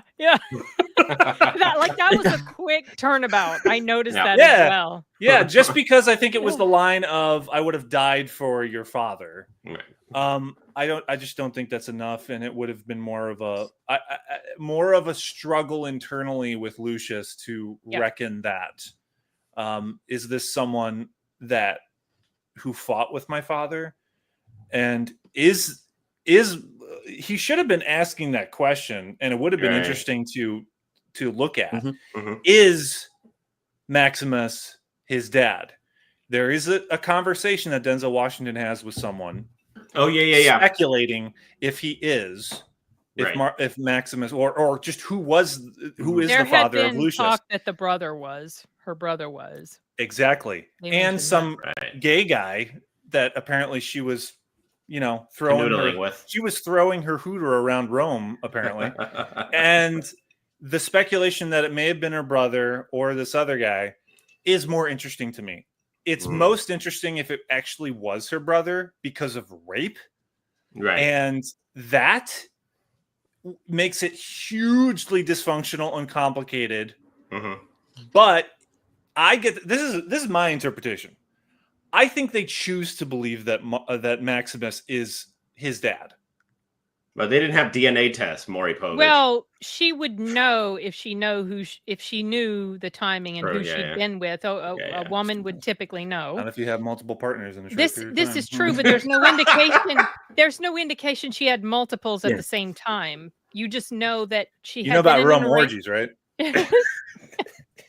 was a quick turnabout. I noticed that as well. Yeah, just because I think it was the line of, "I would have died for your father." Right. I just don't think that's enough, and it would have been more of a struggle internally with Lucius to reckon that. Is this someone who fought with my father, and is he should have been asking that question, and it would have been interesting to look at. Is Maximus his dad? There is a conversation that Denzel Washington has with someone. Oh yeah. Speculating if he is, if Maximus or just who is there the father had of been Lucius? Talk that her brother was Exactly, and some gay guy that apparently she was, throwing her hooter around Rome, apparently, and the speculation that it may have been her brother or this other guy is more interesting to me. It's most interesting if it actually was her brother because of rape. Right. And that makes it hugely dysfunctional and complicated. But I get this is my interpretation. I think they choose to believe that Maximus is his dad. But they didn't have DNA tests, Maury Povich. Well, she would know if she knew the timing and who she'd been with. A woman would typically know. Not if you have multiple partners in a short This period of time. is true, but there's no indication. There's no indication she had multiples at the same time. You just know that she. You know about Rome orgies, right?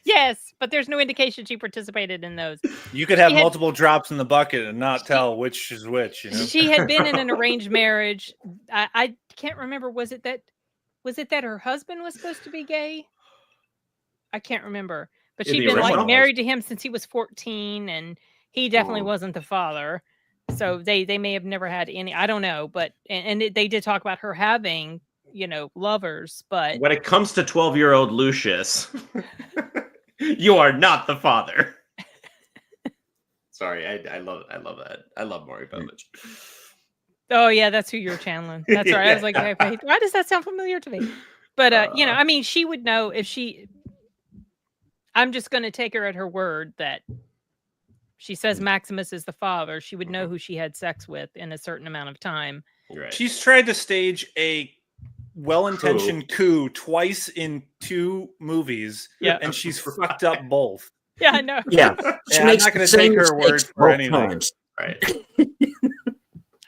Yes, but there's no indication she participated in those. You could have multiple drops in the bucket and not tell which is which. She had been in an arranged marriage. I can't remember. Was it that her husband was supposed to be gay? I can't remember. But she'd been married to him since he was 14, and he definitely wasn't the father. So they may have never had any. I don't know, but and they did talk about her having lovers. But when it comes to 12-year-old Lucius. You are not the father. Sorry, I love that. I love Maury Povich. Oh yeah, that's who you're channeling. That's right. I was like, why does that sound familiar to me? But I mean, she would know if she. I'm just going to take her at her word that she says Maximus is the father. She would know who she had sex with in a certain amount of time. Right. She's tried to stage a well-intentioned coup twice in 2 movies, and she's fucked up both. Yeah, I know. Yeah, I'm not going to take her word for anything. Right.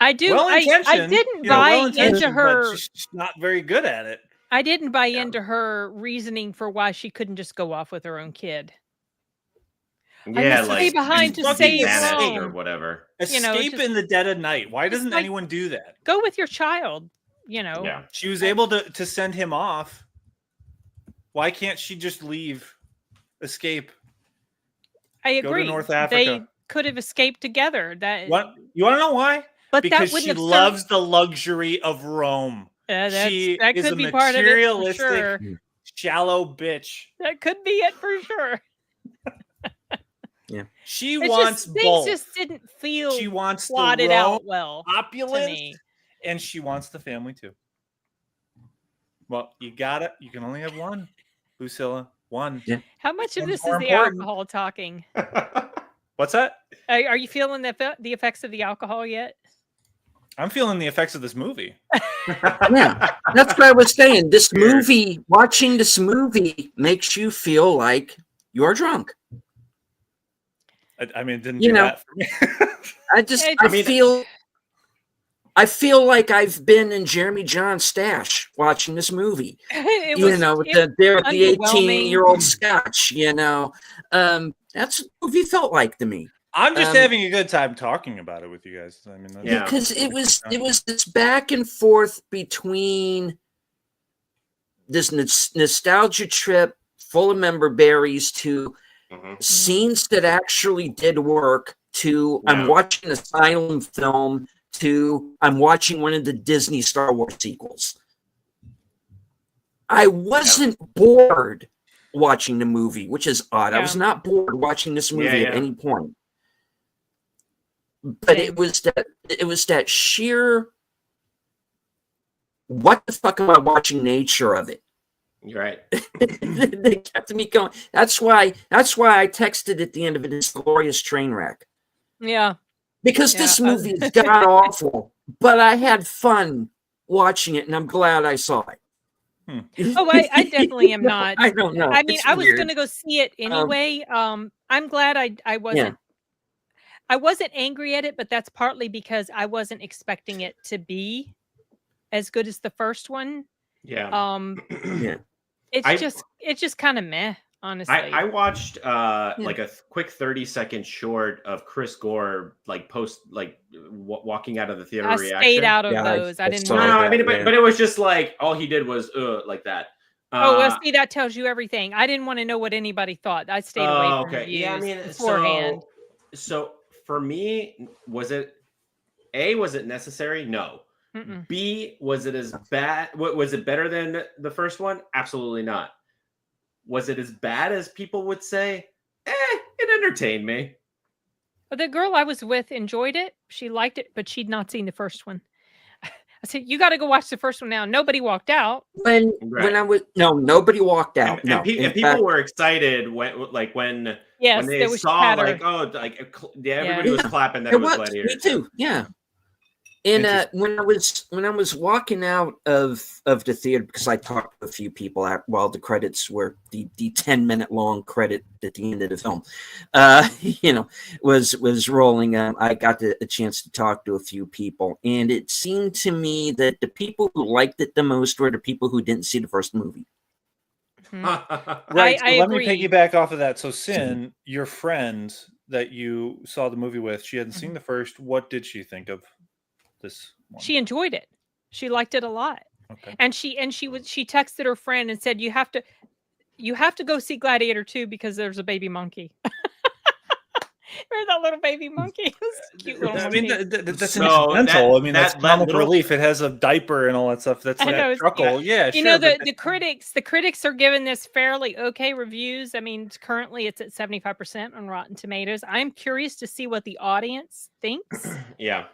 I do. I didn't buy into her. But she's not very good at it. I didn't buy into her reasoning for why she couldn't just go off with her own kid. Yeah, stay behind to save Rome or whatever. Escape in the dead of night. Why doesn't anyone do that? Go with your child. Yeah. She was able to send him off. Why can't she just leave? Escape. I agree. Go to North Africa. They could have escaped together. What? You want to know why? But because she loves the luxury of Rome. She that is could a be part of it, materialistic, for sure. Shallow bitch. That could be it for sure. Yeah. She wants both. Things just didn't feel she wants plotted out well. Opulence, and she wants the family too. Well, you got it. You can only have one, Lucilla. One. Yeah. How much of this is the alcohol talking? What's that? Are you feeling the effects of the alcohol yet? I'm feeling the effects of this movie. Yeah, that's what I was saying. Watching this movie makes you feel like you're drunk. I mean, it didn't do that for me. I feel like I've been in Jeremy John's stash watching this movie. There with the 18-year-old Scotch. That's what the movie felt like to me. I'm just having a good time talking about it with you guys. I mean, because it was this back and forth between this nostalgia trip full of member berries to scenes that actually did work to I'm watching a silent film to I'm watching one of the Disney Star Wars sequels. I wasn't bored watching the movie, which is odd. I was not bored watching this movie at any point. But it was that sheer what the fuck am I watching nature of it. You're right. They kept me going. That's why I texted at the end of it, "It's glorious train wreck." Yeah. Because this movie is god awful, but I had fun watching it, and I'm glad I saw it. Oh, I definitely am not. I don't know. I mean, It's I was weird. going to go see it anyway. I'm glad I wasn't. I wasn't angry at it, but that's partly because I wasn't expecting it to be as good as the first one. Yeah. It's just kind of meh, honestly. I watched like a quick 30-second short of Chris Gore walking out of the theater. I reaction. Stayed out of those. I didn't. No, I mean, but it was just like all he did was like that. Well, see, that tells you everything. I didn't want to know what anybody thought. I stayed away from reviews. Yeah, I mean, beforehand. So for me, was it necessary? No. Mm-mm. B, was it as bad? Was it better than the first one? Absolutely not. Was it as bad as people would say? It entertained me. The girl I was with enjoyed it. She liked it, but she'd not seen the first one. I said, "You got to go watch the first one now." Nobody walked out. When I was nobody walked out. And people were excited when they saw everybody was clapping that it was Gladiator. Me too. Yeah. And when I was walking out of the theater, because I talked to a few people while the credits were the 10-minute long credit at the end of the film, was rolling. I got a chance to talk to a few people, and it seemed to me that the people who liked it the most were the people who didn't see the first movie. Right. I let agree. me piggyback off of that. So, Sin, your friend that you saw the movie with, she hadn't seen the first. What did she think of this one? She enjoyed it. She liked it a lot. Okay. And she texted her friend and said, you have to go see Gladiator II because there's a baby monkey. Remember that little baby monkey? It was a cute little monkey. That's incidental. That's comic relief. It has a diper and all that stuff. That's like truckle. Yeah, you know, the critics are giving this fairly okay reviews. I mean, currently it's at 75% on Rotten Tomatoes. I'm curious to see what the audience thinks. Yeah.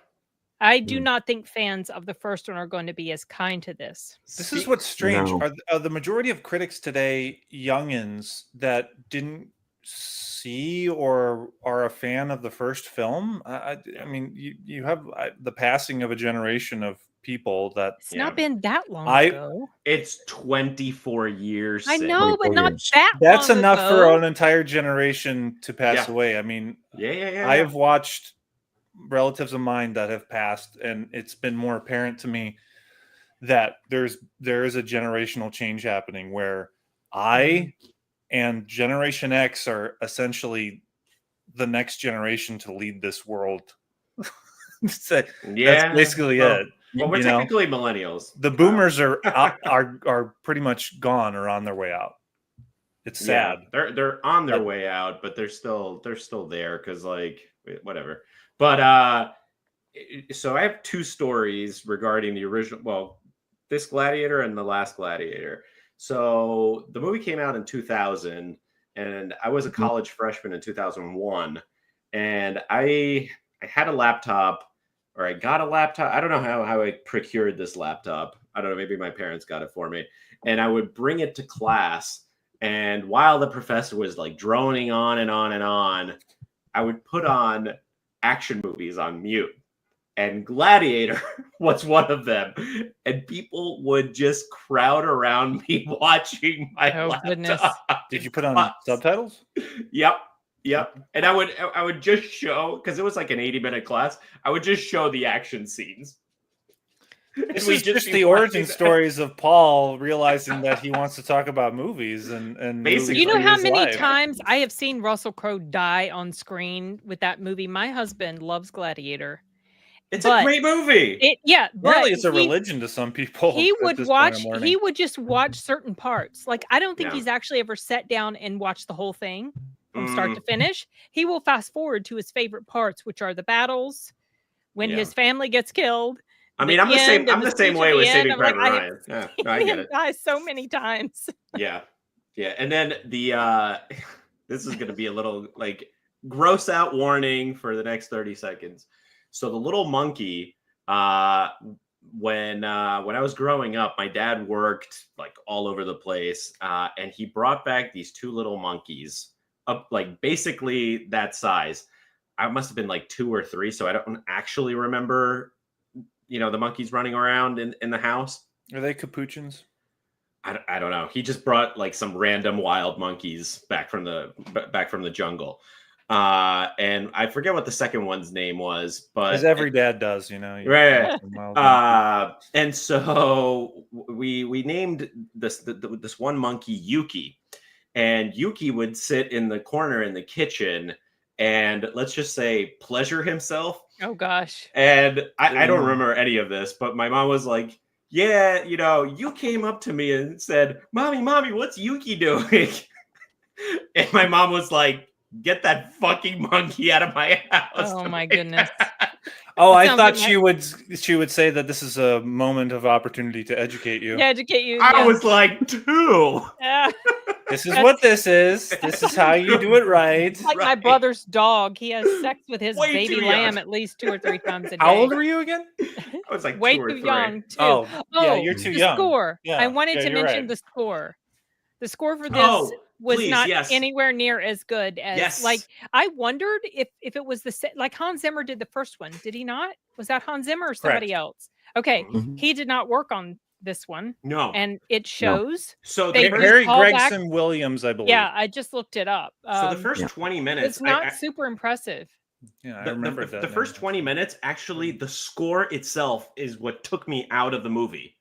I do not think fans of the first one are going to be as kind to this. This is what's strange. No. Are the majority of critics today youngins that didn't see or are a fan of the first film? I mean, you have the passing of a generation of people that it's not been that long ago. It's 24 years. I know, but not years. That's long enough ago. for an entire generation to pass away. I mean, I have watched relatives of mine that have passed, and it's been more apparent to me that there is a generational change happening where I and Generation X are essentially the next generation to lead this world. That's basically it. Well, we're technically millennials. The boomers are pretty much gone or on their way out. It's sad. They're on their way out, but they're still there because whatever. But so I have two stories regarding the original. Well, this Gladiator and the last Gladiator. So the movie came out in 2000, and I was a college freshman in 2001, and I had a laptop, or I got a laptop. I don't know how I procured this laptop. I don't know. Maybe my parents got it for me, and I would bring it to class. And while the professor was droning on and on and on, I would put on action movies on mute, and Gladiator was one of them, and people would just crowd around me watching my laptop. Goodness. Did you put on subtitles? Yep. And I would just show, because it was like an 80-minute class, I would just show the action scenes. This is just the origin stories of Paul realizing that he wants to talk about movies and basically. You know how many times I have seen Russell Crowe die on screen with that movie? My husband loves Gladiator. It's a great movie. Apparently it's a religion to some people. He would just watch certain parts. I don't think he's actually ever sat down and watched the whole thing. from start to finish. He will fast forward to his favorite parts, which are the battles, when his family gets killed. I mean, I'm the same. I'm the same way with Saving Private Ryan. Yeah, I get it. Die so many times. Yeah. And then this is going to be a little like gross out warning for the next 30 seconds. So the little monkey, when I was growing up, my dad worked like all over the place, and he brought back these two little monkeys up like basically that size. I must have been like 2 or 3, so I don't actually remember, the monkeys running around in the house. Are they capuchins? I don't know. He just brought like some random wild monkeys back from the jungle. And I forget what the second one's name was, but as every dad does, right. And so we named this one monkey Yuki, and Yuki would sit in the corner in the kitchen and let's just say pleasure himself. Oh gosh. And I don't remember any of this, but my mom was like, yeah, you came up to me and said, mommy, what's Yuki doing? And my mom was like, get that fucking monkey out of my house. Oh my goodness. Oh, I thought she would say that this is a moment of opportunity to educate you. Yeah, educate you. I was like, 2. Yeah. This is what this is. This is how you do it right. Like my brother's dog. He has sex with his baby lamb at least 2 or 3 times a day. How old were you again? I was like way 2 or too 3. young, too. Oh, yeah, you're too young. The score. Yeah. I wanted to mention the score. The score for this was not anywhere near as good as like I wondered if it was like Hans Zimmer did the first one. Did he not? Was that Hans Zimmer or somebody else? Okay. He did not work on this one. No. And it shows. So Harry Gregson Williams, I believe. Yeah, I just looked it up. So the first 20 minutes it's not super impressive. Yeah, I remember that. The first 20 minutes, actually, the score itself is what took me out of the movie.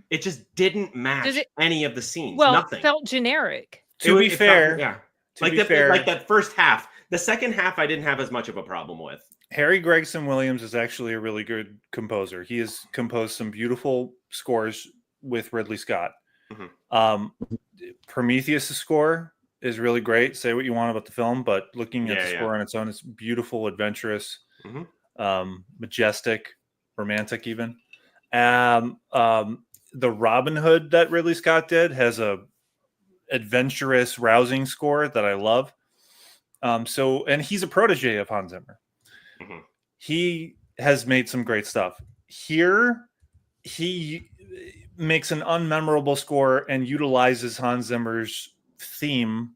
It just didn't match any of the scenes. Well, nothing. It felt generic. To be fair, like that first half. The second half, I didn't have as much of a problem with. Harry Gregson Williams is actually a really good composer. He has composed some beautiful scores with Ridley Scott. Prometheus' score is really great. Say what you want about the film, but looking at the score on its own, it's beautiful, adventurous, majestic, romantic even. The Robin Hood that Ridley Scott did has a adventurous, rousing score that I love. And he's a protege of Hans Zimmer. He has made some great stuff. Here, he makes an unmemorable score and utilizes Hans Zimmer's theme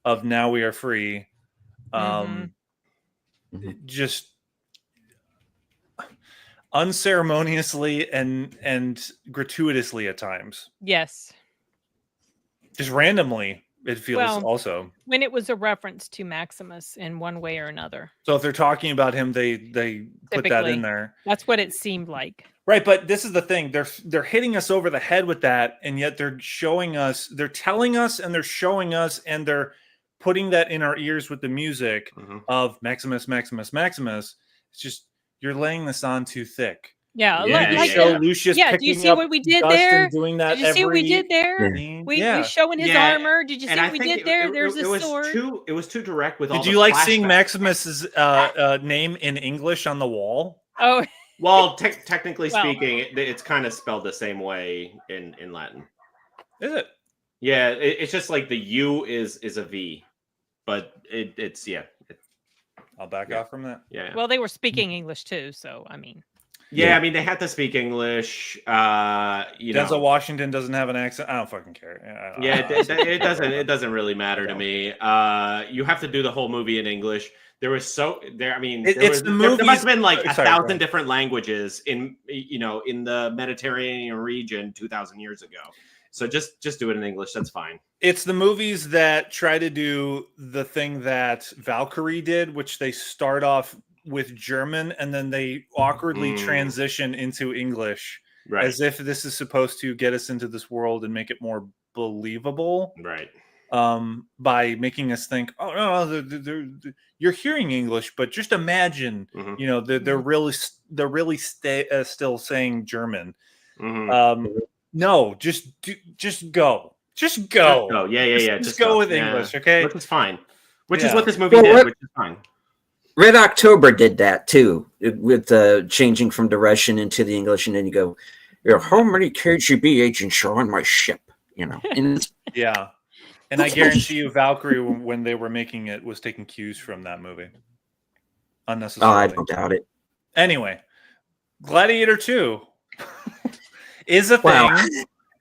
of "Now We Are Free." Just unceremoniously and gratuitously at times. Yes. Just randomly, it feels also. When it was a reference to Maximus in one way or another. So if they're talking about him, they put that in there. That's what it seemed like. Right, but this is the thing. They're hitting us over the head with that, and yet they're showing us, they're telling us, and they're showing us, and they're putting that in our ears with the music of Maximus. It's just, you're laying this on too thick. Yeah, like show Lucius. Yeah, do you see what we did there? Doing that. Did you see what we did there? We showing his armor. Did you see what we did there? There's a sword. It was too direct with all. Did you like seeing Maximus's name in English on the wall? Oh, well, technically speaking, it's kind of spelled the same way in Latin. Is it? Yeah, it's just like the U is a V, but it's I'll back off from that. Yeah. Well, they were speaking English too, so I mean. Yeah, I mean they had to speak English. Denzel Washington doesn't have an accent. I don't fucking care. It doesn't really matter to me. You have to do the whole movie in English. There must have been like 1,000 different languages in the Mediterranean region 2,000 years ago. So just do it in English. That's fine. It's the movies that try to do the thing that Valkyrie did, which they start off with German and then they awkwardly transition into English, as if this is supposed to get us into this world and make it more believable, right? By making us think, oh no, you're hearing English, but just imagine, they're really still saying German. No, just go. Oh yeah. Just go with English, okay? Which is fine. Which is what this movie did, which is fine. Red October did that too, with changing from the Russian into the English, and then you go, how many KGB agents are on my ship? And yeah. And I guarantee you, Valkyrie, when they were making it, was taking cues from that movie. Unnecessarily. I don't doubt it. Anyway, Gladiator II is a thing. Wow.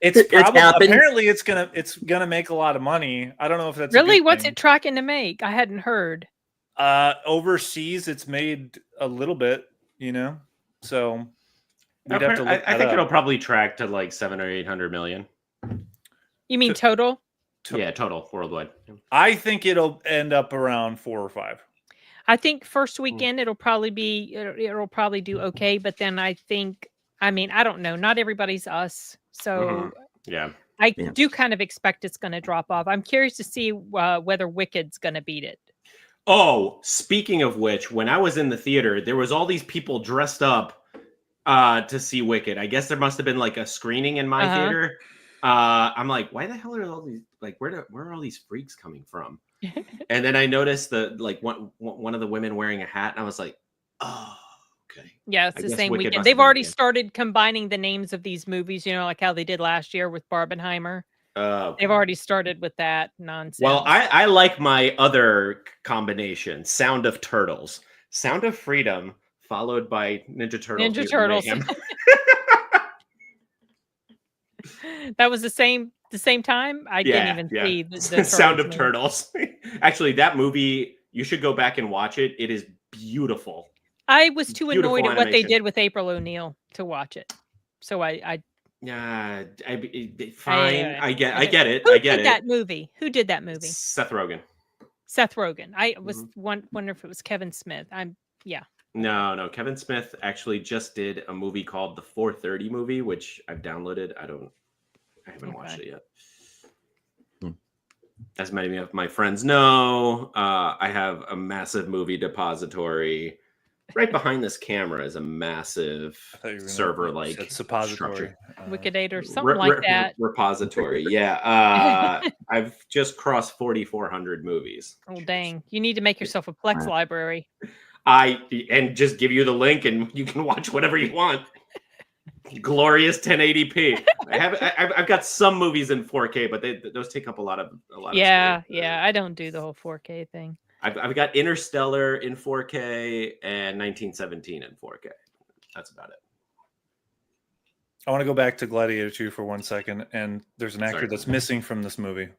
It's probably apparently it's gonna make a lot of money. I don't know if that's really what's it tracking to make. I hadn't heard. Overseas, it's made a little bit, So we'd have to look I think it'll probably track to like 700 or 800 million. You mean total? Yeah, total worldwide. I think it'll end up around 4 or 5. I think first weekend it'll probably do okay, but then I don't know. Not everybody's us, so yeah, I do kind of expect it's going to drop off. I'm curious to see whether Wicked's going to beat it. Oh, speaking of which, when I was in the theater, there was all these people dressed up to see Wicked. I guess there must have been like a screening in my theater. I'm like, why the hell are all these where are all these freaks coming from? And then I noticed one of the women wearing a hat, and I was like, oh, okay. Yeah, it's the same weekend. They've already started combining the names of these movies, like how they did last year with Barbenheimer. Okay. They've already started with that nonsense. Well, I like my other combination, Sound of Turtles. Sound of Freedom, followed by Ninja Turtles. Ninja Turtles. That was the same time. I didn't even see the Sound of Turtles. Actually, that movie, you should go back and watch it. It is beautiful. I was too annoyed at what they did with April O'Neil to watch it. So fine. I get it. Who did that movie? Seth Rogen. I was wondering if it was Kevin Smith. No. Kevin Smith actually just did a movie called The 4:30 Movie, which I've downloaded. I haven't watched it yet. As many of my friends know, I have a massive movie depository. Right behind this camera is a massive server, like suppository, Wickedator, something like that. Repository, yeah. I've just crossed 4,400 movies. Oh dang! You need to make yourself a Plex library. And just give you the link, and you can watch whatever you want. Glorious 1080p. I've got some movies in 4K, but those take up a lot of Yeah, space. I don't do the whole 4K thing. I've got Interstellar in 4K and 1917 in 4K. That's about it. I want to go back to Gladiator 2 for 1 second, and there's an actor that's missing from this movie.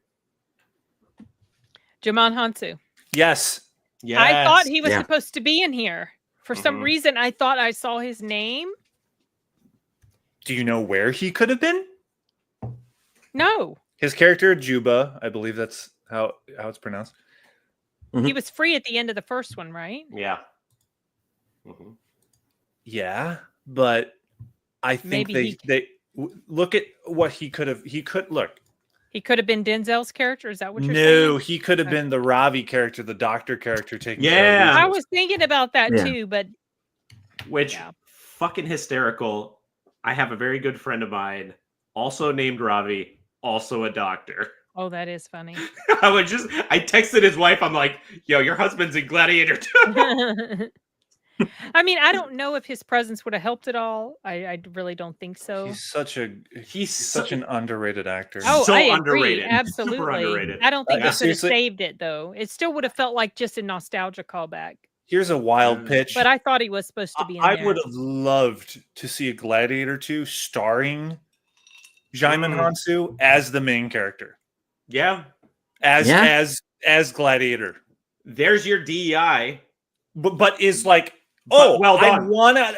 Djimon Hounsou. Yes. I thought he was supposed to be in here. For some reason, I thought I saw his name. Do you know where he could have been? No. His character, Juba, I believe that's how it's pronounced. He was free at the end of the first one, right? Yeah. Yeah, but I think they look at what he could have. He could have been Denzel's character. Is that what you're saying? No, he could have been the Ravi character, the doctor character taking. Yeah, I was thinking about that too, but fucking hysterical. I have a very good friend of mine, also named Ravi, also a doctor. Oh, that is funny. I texted his wife. I'm like, yo, your husband's in Gladiator II. I mean, I don't know if his presence would have helped at all. I really don't think so. He's such an underrated actor. Oh, so I agree. Underrated. Absolutely. Super underrated. I don't think it could have saved it though. It still would have felt like just a nostalgia callback. Here's a wild pitch. But I thought he was supposed to be in I there. would have loved to see a Gladiator 2 starring Djimon Hounsou as the main character. Yeah. As Gladiator. There's your DEI. But is like, well done.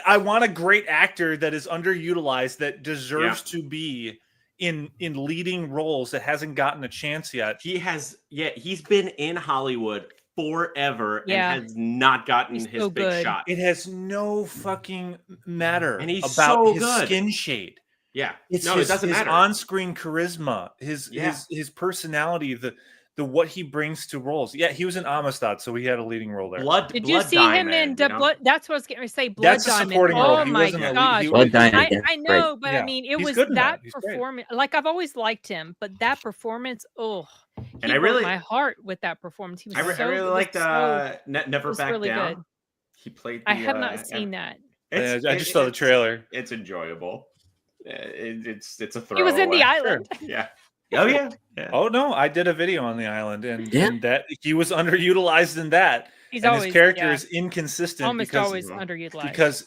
I want a great actor that is underutilized, that deserves to be in leading roles, that hasn't gotten a chance yet. He's been in Hollywood forever and has not gotten his big shot. It has no fucking matter and he's about so his good. Skin shade. Yeah. It doesn't matter. His on-screen charisma, his personality, what he brings to roles. Yeah, he was in Amistad, so he had a leading role there. Did you see him in Blood? That's what I was going to say. Blood That's Diamond. a supporting role. Oh my gosh! Blood Diamond. I know, but I mean, it was that performance. Like I've always liked him, but that performance, and I really my heart with that performance. He was. I really liked Never Back really Down. Good. He played. I have not seen that. I just saw the trailer. It's enjoyable. It's a throw. He was in The Island. Sure. Yeah. Oh yeah. Oh no, I did a video on The Island, and that he was underutilized in that. He's and always, his character is inconsistent. Almost always underutilized. Because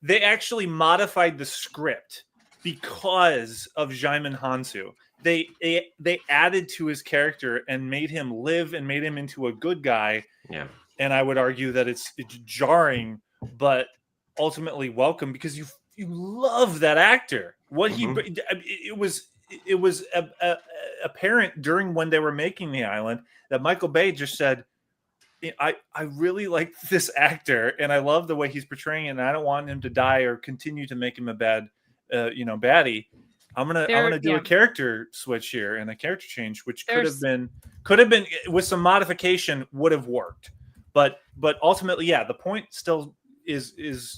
they actually modified the script because of Djimon Hounsou. They added to his character and made him live and made him into a good guy. Yeah. And I would argue that it's jarring, but ultimately welcome because you love that actor. What it was apparent during when they were making The Island that Michael Bay just said, I really like this actor and I love the way he's portraying it, and I don't want him to die or continue to make him a bad baddie. I'm gonna do a character switch here and a character change, which could have been with some modification would have worked. But ultimately, the point still is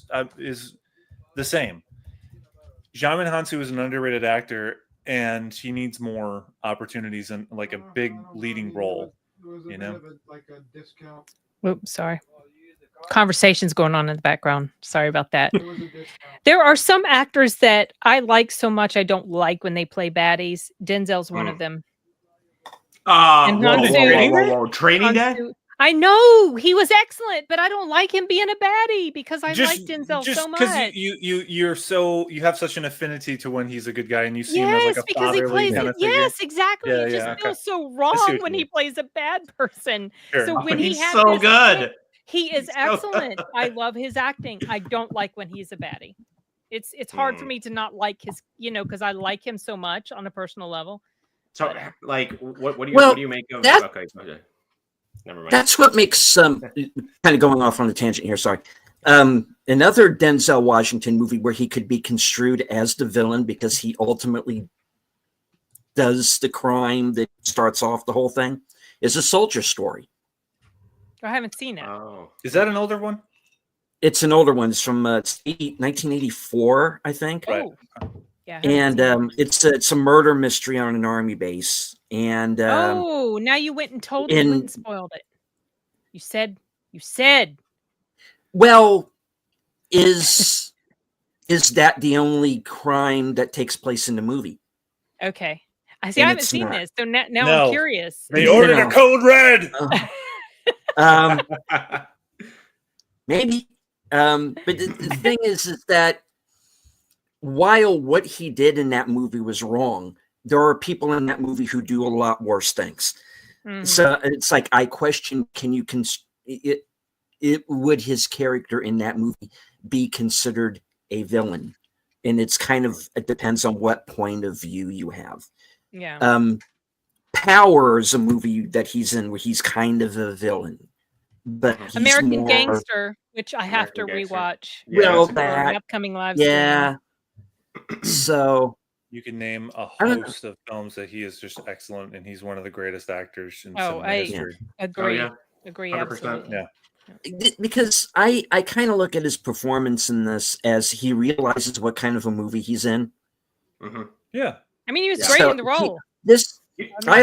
the same. Djimon Hounsou is an underrated actor, and he needs more opportunities and like a big leading role. Like a discount. Oops, sorry. Conversations going on in the background. Sorry about that. There are some actors that I like so much I don't like when they play baddies. Denzel's one of them. Training Day? I know he was excellent, but I don't like him being a baddie because I like Denzel so much. Because you have such an affinity to when he's a good guy and you see him as like a fatherly kind of figure. Yes, exactly. It just feels so wrong when he plays a bad person. Sure. So when he's so good. He is excellent. I love his acting. I don't like when he's a baddie. It's hard for me to not like his, because I like him so much on a personal level. So, like, what do you make of that? Okay. Never mind. That's what makes kind of going off on a tangent here. Sorry. Another Denzel Washington movie where he could be construed as the villain because he ultimately does the crime that starts off the whole thing is A Soldier Story. I haven't seen it. Oh, is that an older one? It's an older one. It's from 1984, I think. Oh, yeah. And it's a murder mystery on an army base. And now you went and totally went and spoiled it. You said. Well, is that the only crime that takes place in the movie? Okay. I haven't seen this, so now I'm curious. They ordered a code red. Maybe. But the thing is that while what he did in that movie was wrong, there are people in that movie who do a lot worse things. Mm-hmm. So it's like, I question, would his character in that movie be considered a villain? And it depends on what point of view you have. Yeah. Power is a movie that he's in where he's kind of a villain. But American Gangster, which I have to rewatch. Well, that upcoming live. Yeah. So you can name a host of films that he is just excellent, and he's one of the greatest actors in cinema history. Agree. Oh, yeah. Agree. 100%. Absolutely. Yeah. Because I kind of look at his performance in this as he realizes what kind of a movie he's in. Mm-hmm. Yeah. I mean, he was great in the role. I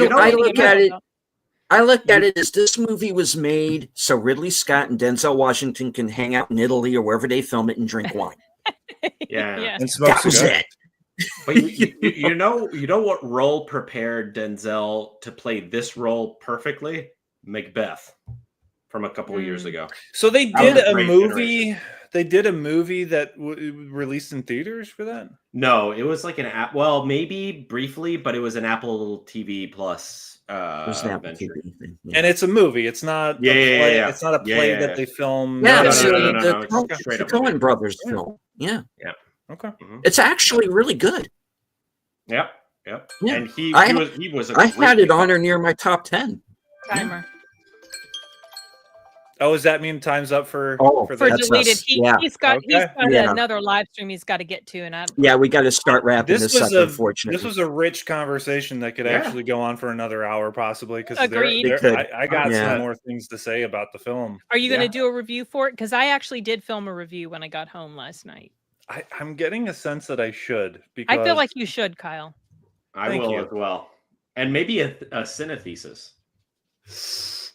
look at it as this movie was made so Ridley Scott and Denzel Washington can hang out in Italy or wherever they film it and drink wine. Yeah. And smoke cigars. But you know what role prepared Denzel to play this role perfectly? Macbeth from a couple of years ago. So they did a movie. They did a movie that released in theaters for that. No, it was like an app. Well, maybe briefly, but it was an Apple TV Plus. And it's a movie. It's not. It's not a play that they film. Yeah, no, the Coen Brothers film. Yeah. Okay. Mm-hmm. It's actually really good. Yep. Yeah. And he was. I had it on or near my top 10. Timer. Oh, does that mean time's up for For the deleted? us. Yeah. He's got Okay. another live stream he's got to get to, and We got to start wrapping this up. Unfortunately, this was a rich conversation that could actually go on for another hour, possibly. Because Agreed. I got some more things to say about the film. Are you going to do a review for it? Because I actually did film a review when I got home last night. I'm getting a sense that I should. Because I feel like you should, Kyle. I will as well, and maybe a cinethesis.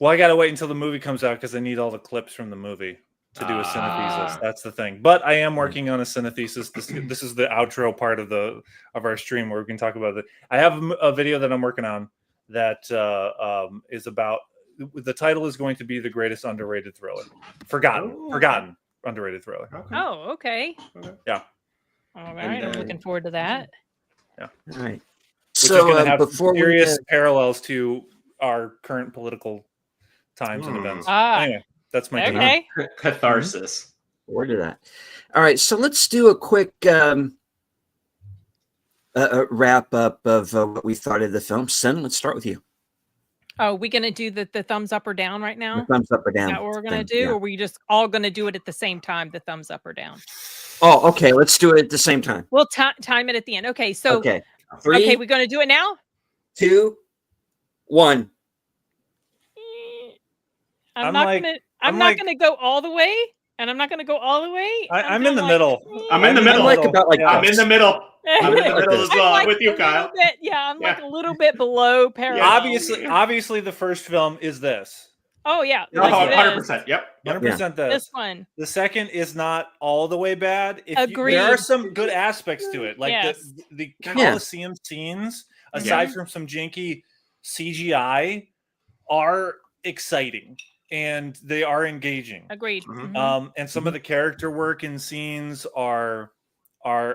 Well, I got to wait until the movie comes out because I need all the clips from the movie to do a cinethesis. That's the thing. But I am working on a cinethesis. This is the outro part of our stream where we can talk about it. I have a video that I'm working on that is about. The title is going to be The Greatest Underrated Thriller. Forgotten underrated thriller. Okay. Oh, okay. Yeah. All right. I'm looking forward to that. Yeah. All right. Which is going to have serious parallels to our current political times and events. Anyway, that's my catharsis. Forward to that. All right, so let's do a quick wrap up of what we thought of the film. Sen, let's start with you. Oh, we going to do the thumbs up or down right now? The thumbs up or down. Is that what we're going to do? Or are we just all going to do it at the same time, the thumbs up or down? Oh, okay. Let's do it at the same time. We'll time it at the end. Okay, so... Okay. 3, okay, we're going to do it now? 2, 1. I'm not gonna go all the way, and I'm not gonna go all the way. I'm in the middle. I'm in the middle. I'm in the middle. I'm in the middle as well with you, Kyle. I'm like a little bit below parallel. Obviously, the first film is this. Oh yeah, 100%. Yep, 100%. This one. The second is not all the way bad. Agreed. There are some good aspects to it, like the Coliseum scenes, aside from some janky CGI, are exciting. And they are engaging. Agreed. And some of the character work in scenes are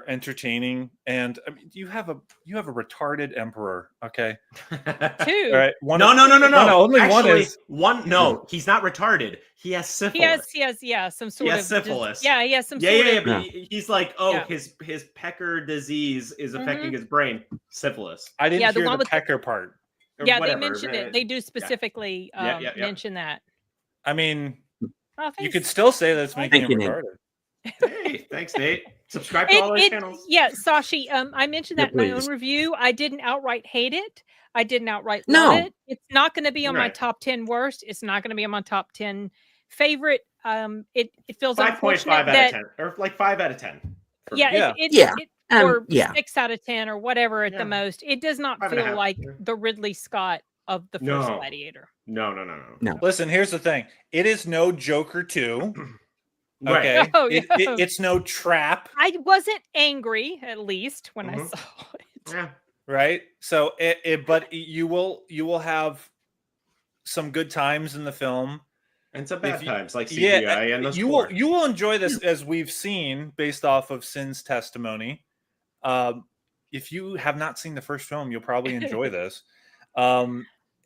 entertaining. And I mean, you have a retarded emperor. Okay. 2. All right. No. Only actually, one is one. No, he's not retarded. He has syphilis. He has some sort of syphilis. He has some. But he's like, his pecker disease is affecting his brain. Syphilis. I didn't hear the pecker part. Yeah, they mentioned it. They do specifically mention that. I mean, you could still say that it's making him retarded. Hey, thanks, Nate. Subscribe to all our channels. Yeah, Sashi, I mentioned that in my own review. I didn't outright hate it. I didn't outright love it. It's not going to be on my top 10 worst. It's not going to be on my top 10 favorite. It feels 5.5 out of 10, or like 5 out of 10. Or 6 out of 10, or whatever at the most. It does not feel like the Ridley Scott of the first Gladiator. No. Listen, here's the thing. It is no Joker 2. Okay. Right. It's no Trap. I wasn't angry, at least, when I saw it. Yeah. Right. So but you will have some good times in the film. And some bad times, like CGI and you will enjoy this, as we've seen based off of Sin's testimony. If you have not seen the first film, you'll probably enjoy this.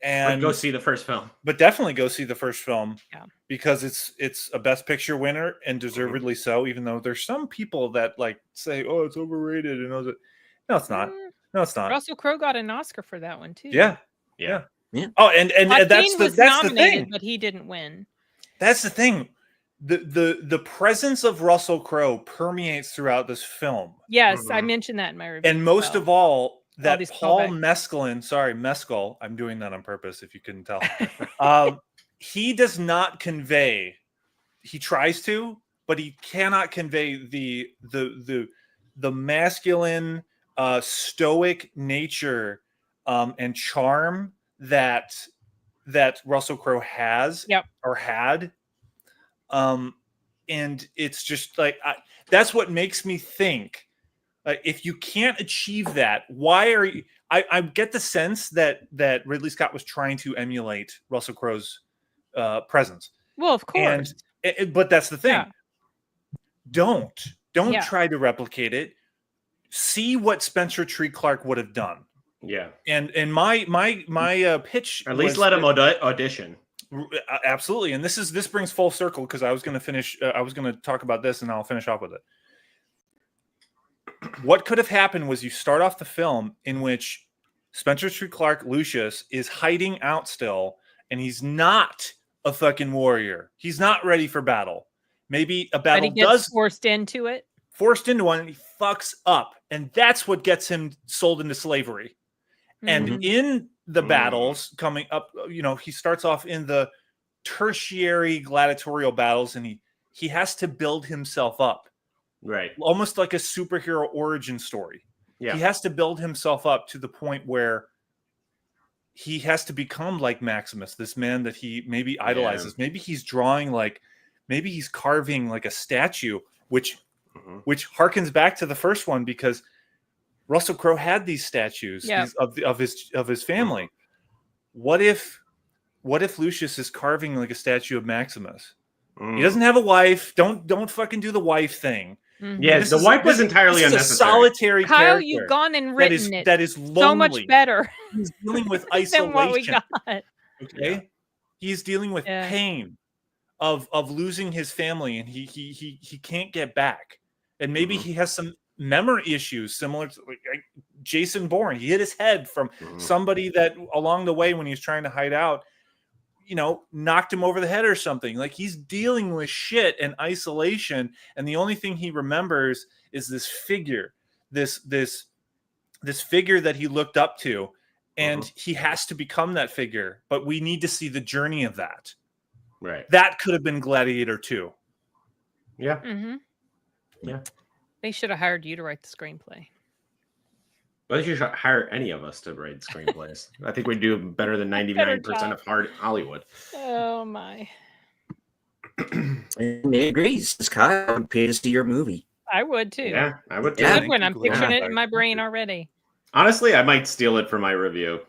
And go see the first film. But definitely go see the first film because it's a Best Picture winner and deservedly so. Even though there's some people that like say, "Oh, it's overrated," and no, it's not. No, it's not. Russell Crowe got an Oscar for that one too. Yeah. Oh, and that's the thing. But he didn't win. That's the thing. The presence of Russell Crowe permeates throughout this film. Yes, I mentioned that in my review. And most of all, that Paul Mescal, I'm doing that on purpose if you couldn't tell. He does not convey, he tries to, but he cannot convey the masculine, stoic nature and charm that Russell Crowe has or had. And it's just like, that's what makes me think, if you can't achieve that, why are you? I get the sense that Ridley Scott was trying to emulate Russell Crowe's presence. Well, of course. But that's the thing. Yeah. Don't try to replicate it. See what Spencer Tree Clark would have done. Yeah. And my pitch. At least let him audition. Absolutely. And this brings full circle because I was going to finish. I was going to talk about this, and I'll finish off with it. What could have happened was you start off the film in which Spencer Tree Clark, Lucius, is hiding out still, and he's not a fucking warrior. He's not ready for battle. Maybe a But battle he gets does forced into it. Forced into one, and he fucks up, and that's what gets him sold into slavery. And Mhm. in the battles coming up, he starts off in the tertiary gladiatorial battles, and he has to build himself up, Right. almost like a superhero origin story. Yeah. He has to build himself up to the point where he has to become like Maximus, this man that he maybe idolizes. Maybe he's maybe he's carving like a statue, which harkens back to the first one, because Russell Crowe had these statues of his family. What if Lucius is carving like a statue of Maximus? He doesn't have a wife. Don't fucking do the wife thing. Yeah, the wife was entirely unnecessary. A solitary Kyle, character. you've gone and written it. That is lonely. So much better. He's dealing with isolation. Than what we got. Okay, he's dealing with pain of losing his family, and he can't get back. And maybe he has some memory issues similar to like Jason Bourne. He hit his head from somebody that along the way when he was trying to hide out, knocked him over the head or something. Like, he's dealing with shit and isolation, and the only thing he remembers is this figure, this figure that he looked up to, and he has to become that figure. But we need to see the journey of that. Right. That could have been Gladiator II. Yeah. Mm-hmm. Yeah. They should have hired you to write the screenplay. Well, you should hire any of us to write screenplays. I think we do better than 99% of hard Hollywood. Oh my! And it agrees. Kyle would pay to see your movie. I would too. Yeah, I would too. Yeah. Good one. I'm picturing it in my brain already. Honestly, I might steal it for my review.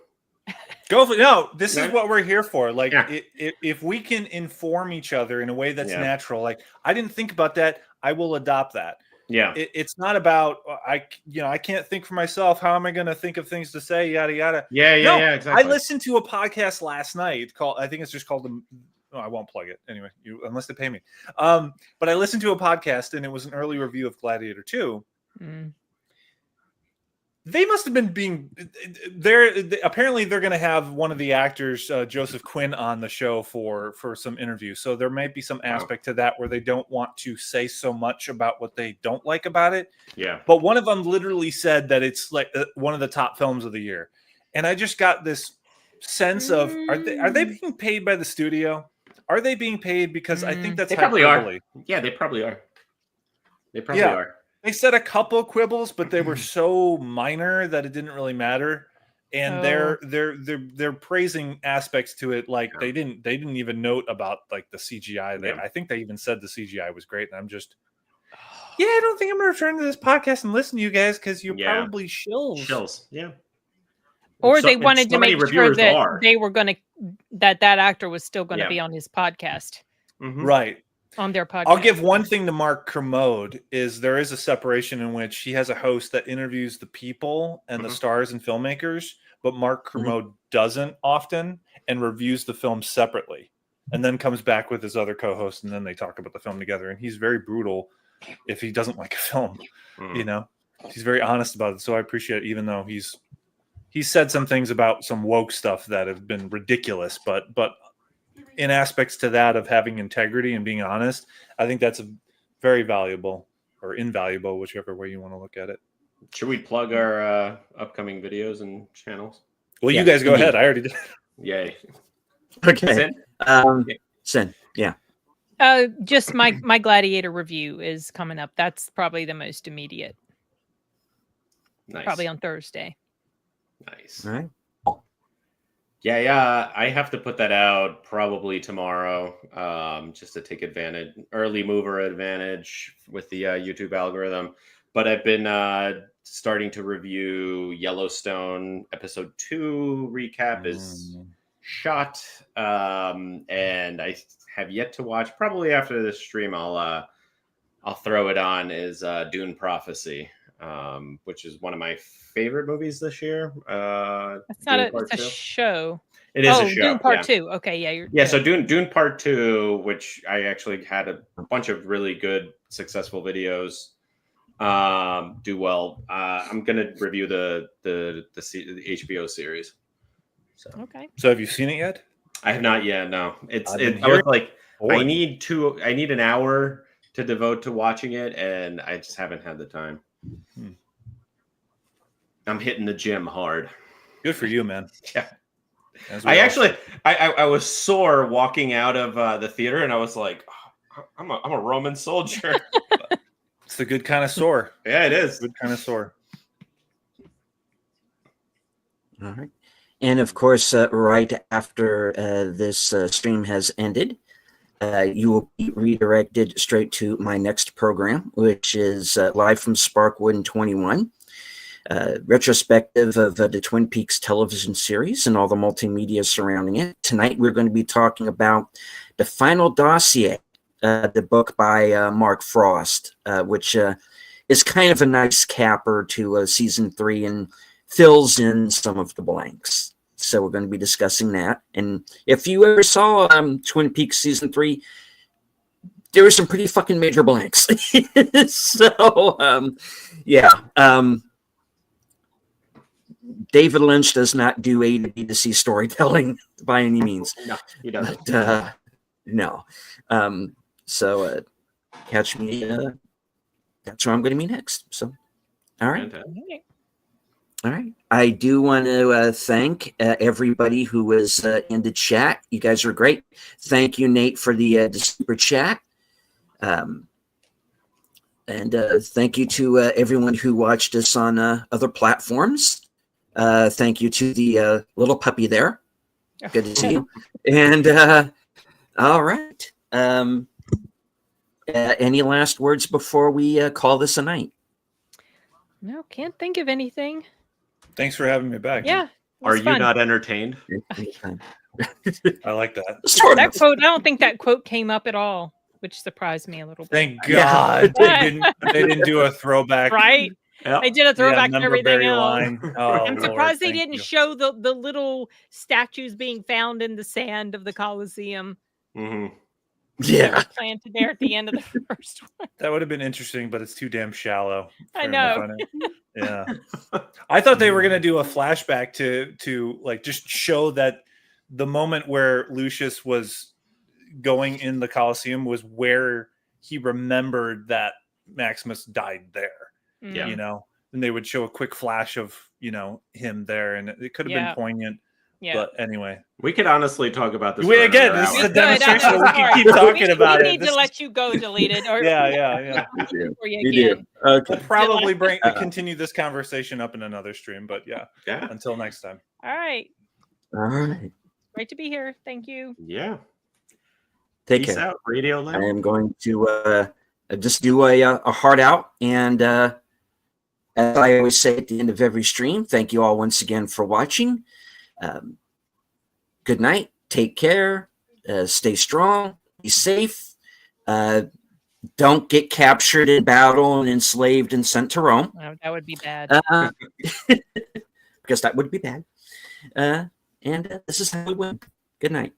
This is what we're here for. Like, if we can inform each other in a way that's natural, like, I didn't think about that, I will adopt that. Yeah. It's not about I can't think for myself. How am I going to think of things to say? Yada yada. Yeah, exactly. I listened to a podcast last night called, I think it's just called the. Oh, I won't plug it anyway, unless they pay me. But I listened to a podcast, and it was an early review of Gladiator II. They must have been being there. Apparently, they're going to have one of the actors, Joseph Quinn, on the show for some interviews. So there might be some aspect to that where they don't want to say so much about what they don't like about it. Yeah. But one of them literally said that it's like one of the top films of the year, and I just got this sense of are they being paid by the studio? Are they being paid? Because I think that's they probably hyperbole. are. Yeah, they probably are. They probably are. They said a couple quibbles, but they were so minor that it didn't really matter. And they're praising aspects to it, like they didn't even note about like the CGI. I think they even said the CGI was great, and I'm just I don't think I'm gonna return to this podcast and listen to you guys because you're probably shills. Yeah. Or they wanted to make sure that they were gonna that actor was still gonna be on his podcast. Right. On their podcast. I'll give one thing to Mark Kermode is there is a separation in which he has a host that interviews the people and the stars and filmmakers, but Mark Kermode doesn't often and reviews the film separately and then comes back with his other co-host and then they talk about the film together. And he's very brutal if he doesn't like a film, he's very honest about it. So I appreciate it, even though he's said some things about some woke stuff that have been ridiculous, but in aspects to that of having integrity and being honest, I think that's a very valuable or invaluable, whichever way you want to look at it. Should we plug our upcoming videos and channels? Well, you guys go ahead. I already did. Yay. Okay. Sin. Yeah. Just my Gladiator review is coming up. That's probably the most immediate. Nice. Probably on Thursday. Nice. All right. Yeah. I have to put that out probably tomorrow, just to take early mover advantage with the YouTube algorithm. But I've been starting to review Yellowstone episode 2. Recap is shot, and I have yet to watch. Probably after this stream, I'll throw it on. Is Dune Prophecy, which is one of my favorite movies this year. That's not it's a show. It is a show. Dune Part 2. Okay, yeah, so Dune Part 2, which I actually had a bunch of really good, successful videos do well. I'm gonna review the HBO series. So have you seen it yet? I have not yet. No, I I was like, I need an hour to devote to watching it, and I just haven't had the time. I'm hitting the gym hard. Good for you, man. Yeah. I was sore walking out of the theater, and I was like, oh, I'm a Roman soldier. It's the good kind of sore. Yeah, it is. Good kind of sore. All right. And of course, right after this stream has ended, you will be redirected straight to my next program, which is live from Sparkwood in 21. Retrospective of the Twin Peaks television series and all the multimedia surrounding it. Tonight, we're going to be talking about The Final Dossier, the book by Mark Frost, which is kind of a nice capper to season 3 and fills in some of the blanks. So we're going to be discussing that. And if you ever saw Twin Peaks season 3, there were some pretty fucking major blanks. So, yeah. David Lynch does not do A to B to C storytelling by any means. No, he doesn't. But, no. So catch me. That's where I'm going to be next. So, all right. Fantastic. All right. I do want to thank everybody who was in the chat. You guys were great. Thank you, Nate, for the super chat. And thank you to everyone who watched us on other platforms. Thank you to the little puppy there. Good to see you. And all right. Any last words before we call this a night? No, can't think of anything. Thanks for having me back. Yeah. Are you not entertained? I like that. That quote, I don't think that quote came up at all, which surprised me a little bit. Thank God they didn't do a throwback. Right? Yep. They did a throwback to everything else. Line. Oh, I'm surprised they Lord, didn't show the little statues being found in the sand of the Colosseum. Mm-hmm. Yeah. Planted there at the end of the first one. That would have been interesting, but it's too damn shallow. I know. Yeah. I thought they were going to do a flashback to like just show that the moment where Lucius was going in the Colosseum was where he remembered that Maximus died there. Yeah. You know, and they would show a quick flash of, you know, him there, and it could have been poignant. Yeah. But anyway, we could honestly talk about this. This is a demonstration. We can keep talking about it. We need to let you go, Deleted. Or yeah. You do. Okay. We'll probably continue this conversation up in another stream, but yeah. Until next time. All right. Great to be here. Thank you. Yeah. Take Peace care. Out, Radio Land. I am going to just do a heart out, and as I always say at the end of every stream, thank you all once again for watching. Good night. Take care. Stay strong. Be safe. Don't get captured in battle and enslaved and sent to Rome. Oh, that would be bad. Because that would be bad. And this is how we win. Good night.